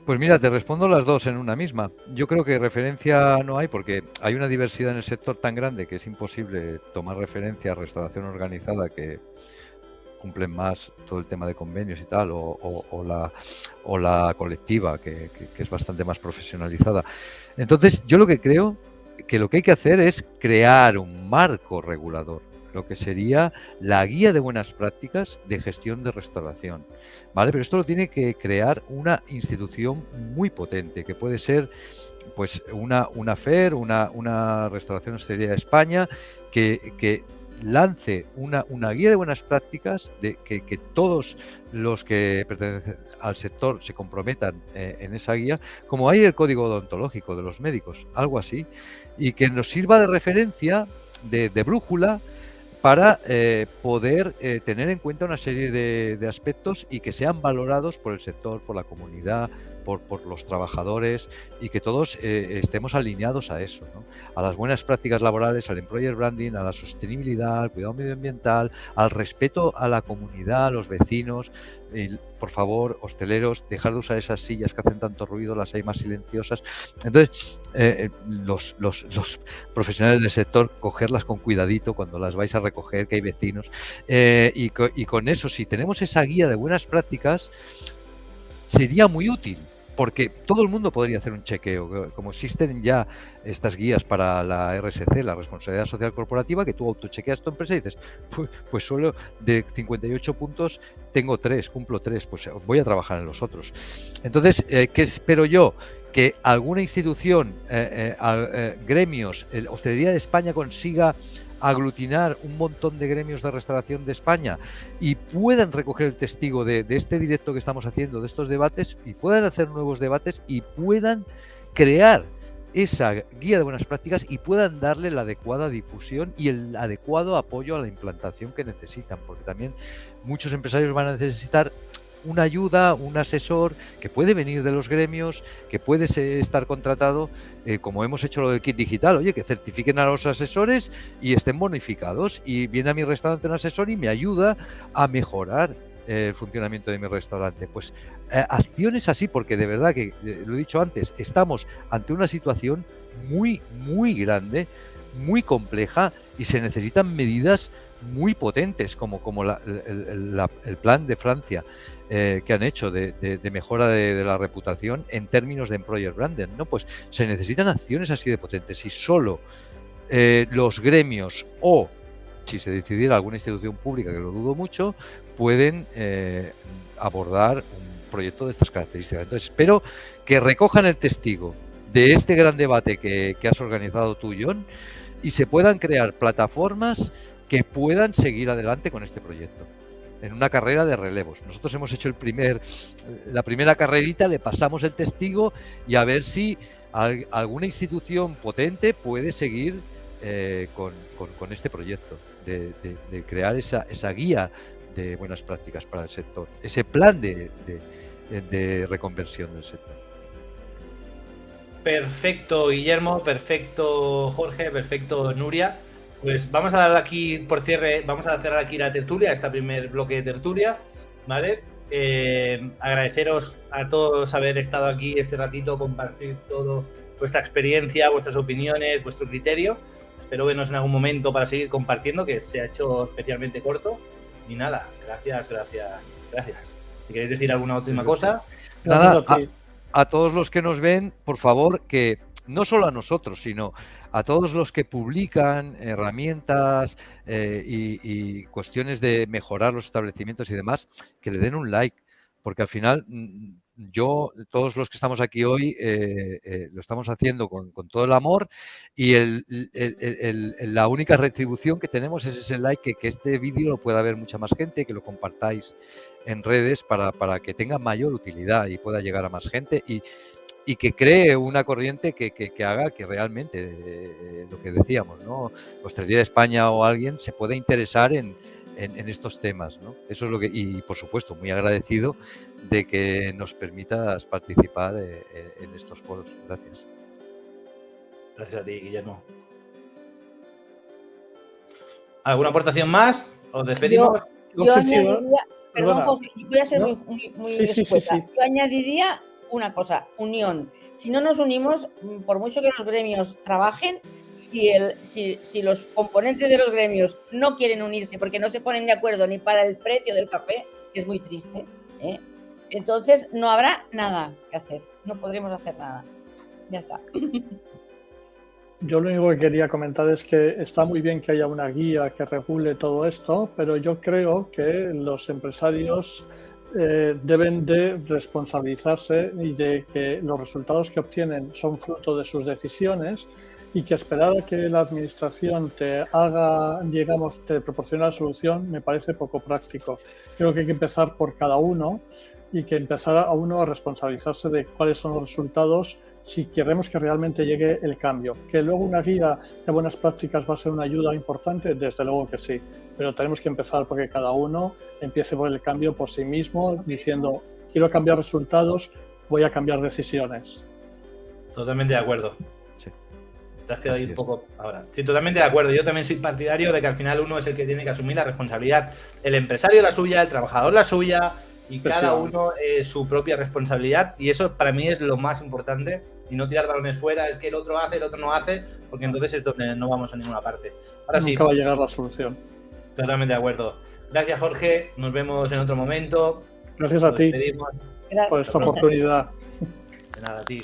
Pues mira, te respondo las dos en una misma. Yo creo que referencia no hay porque hay una diversidad en el sector tan grande que es imposible tomar referencia a restauración organizada, que cumplen más todo el tema de convenios y tal, o la colectiva, que es bastante más profesionalizada. Entonces, yo lo que creo que lo que hay que hacer es crear un marco regulador, lo que sería la guía de buenas prácticas de gestión de restauración, ¿vale? Pero esto lo tiene que crear una institución muy potente, que puede ser pues una FER, una Restauración Hostelería de España, que lance una guía de buenas prácticas, de que todos los que pertenecen al sector se comprometan en esa guía, como hay el código odontológico de los médicos, algo así, y que nos sirva de referencia, de brújula, para poder tener en cuenta una serie de aspectos y que sean valorados por el sector, por la comunidad, por los trabajadores, y que todos estemos alineados a eso, ¿no? A las buenas prácticas laborales, al employer branding, a la sostenibilidad, al cuidado medioambiental, al respeto a la comunidad, a los vecinos. Por favor, hosteleros, dejar de usar esas sillas que hacen tanto ruido, las hay más silenciosas. Entonces, los profesionales del sector, cogerlas con cuidadito cuando las vais a recoger, que hay vecinos. Y con eso, si tenemos esa guía de buenas prácticas, sería muy útil, porque todo el mundo podría hacer un chequeo, como existen ya estas guías para la RSC, la Responsabilidad Social Corporativa, que tú autochequeas tu empresa y dices, pues solo de 58 puntos tengo 3, cumplo 3, pues voy a trabajar en los otros. Entonces, ¿qué espero yo? Que alguna institución, gremios, Hostelería de España consiga aglutinar un montón de gremios de restauración de España y puedan recoger el testigo de este directo que estamos haciendo, de estos debates, y puedan hacer nuevos debates y puedan crear esa guía de buenas prácticas y puedan darle la adecuada difusión y el adecuado apoyo a la implantación que necesitan, porque también muchos empresarios van a necesitar una ayuda, un asesor que puede venir de los gremios, que puede estar contratado, como hemos hecho lo del kit digital, oye, que certifiquen a los asesores y estén bonificados, y viene a mi restaurante un asesor y me ayuda a mejorar el funcionamiento de mi restaurante. Pues acciones así, porque de verdad que, lo he dicho antes, estamos ante una situación muy, muy grande, muy compleja, y se necesitan medidas muy potentes, como el plan de Francia, que han hecho de mejora de la reputación en términos de employer branding, ¿no? Pues se necesitan acciones así de potentes, y solo los gremios, o si se decidiera alguna institución pública, que lo dudo mucho, pueden abordar un proyecto de estas características. Entonces, espero que recojan el testigo de este gran debate que has organizado tú, John, y se puedan crear plataformas que puedan seguir adelante con este proyecto en una carrera de relevos. Nosotros hemos hecho la primera carrerita, le pasamos el testigo, y a ver si alguna institución potente puede seguir con este proyecto de crear esa guía de buenas prácticas para el sector, ese plan de reconversión del sector. Perfecto, Guillermo, perfecto, Jorge, perfecto, Nuria. Pues vamos a dar aquí por cierre, vamos a cerrar aquí la tertulia, este primer bloque de tertulia, ¿vale? Agradeceros a todos haber estado aquí este ratito, compartir todo vuestra experiencia, vuestras opiniones, vuestro criterio. Espero vernos en algún momento para seguir compartiendo, que se ha hecho especialmente corto. Y nada, gracias. Si queréis decir alguna última cosa. Nada, a todos los que nos ven, por favor, que no solo a nosotros, sino a todos los que publican herramientas y cuestiones de mejorar los establecimientos y demás, que le den un like, porque al final todos los que estamos aquí hoy lo estamos haciendo con todo el amor, y la única retribución que tenemos es ese like, que este vídeo lo pueda ver mucha más gente, que lo compartáis en redes para que tenga mayor utilidad y pueda llegar a más gente, y que cree una corriente que haga que realmente, lo que decíamos, ¿no?, Hostelería de España o alguien se pueda interesar en estos temas, ¿no? Eso es lo que, y por supuesto, muy agradecido de que nos permitas participar en estos foros. Gracias. Gracias a ti, Guillermo. ¿Alguna aportación más? ¿Os despedimos? Lo Yo que sí, añadiría, perdón, perdona, Jorge, voy a ser ¿no? muy Sí, sí, sí, escueta. sí. Yo añadiría una cosa, unión. Si no nos unimos, por mucho que los gremios trabajen, si los componentes de los gremios no quieren unirse porque no se ponen de acuerdo ni para el precio del café, que es muy triste, ¿eh? Entonces no habrá nada que hacer, no podremos hacer nada. Ya está. Yo lo único que quería comentar es que está muy bien que haya una guía que regule todo esto, pero yo creo que los empresarios deben de responsabilizarse y de que los resultados que obtienen son fruto de sus decisiones y que esperar a que la administración te haga, digamos, te proporcione la solución me parece poco práctico. Creo que hay que empezar por cada uno y que empezar a uno a responsabilizarse de cuáles son los resultados si queremos que realmente llegue el cambio. Que luego una guía de buenas prácticas va a ser una ayuda importante, desde luego que sí, pero tenemos que empezar porque cada uno empiece por el cambio por sí mismo, diciendo, quiero cambiar resultados, voy a cambiar decisiones. Totalmente de acuerdo. Sí. Te has quedado ahí Así un es. poco ahora. Sí, totalmente de acuerdo. Yo también soy partidario de que al final uno es el que tiene que asumir la responsabilidad. El empresario la suya, el trabajador la suya, y cada uno su propia responsabilidad. Y eso para mí es lo más importante. Y no tirar balones fuera, es que el otro hace, el otro no hace, porque entonces es donde no vamos a ninguna parte. Ahora sí, Nunca va a llegar la solución. totalmente de acuerdo. Gracias, Jorge. Nos vemos en otro momento. Gracias a Nos ti despedimos. por esta oportunidad. De nada, a ti.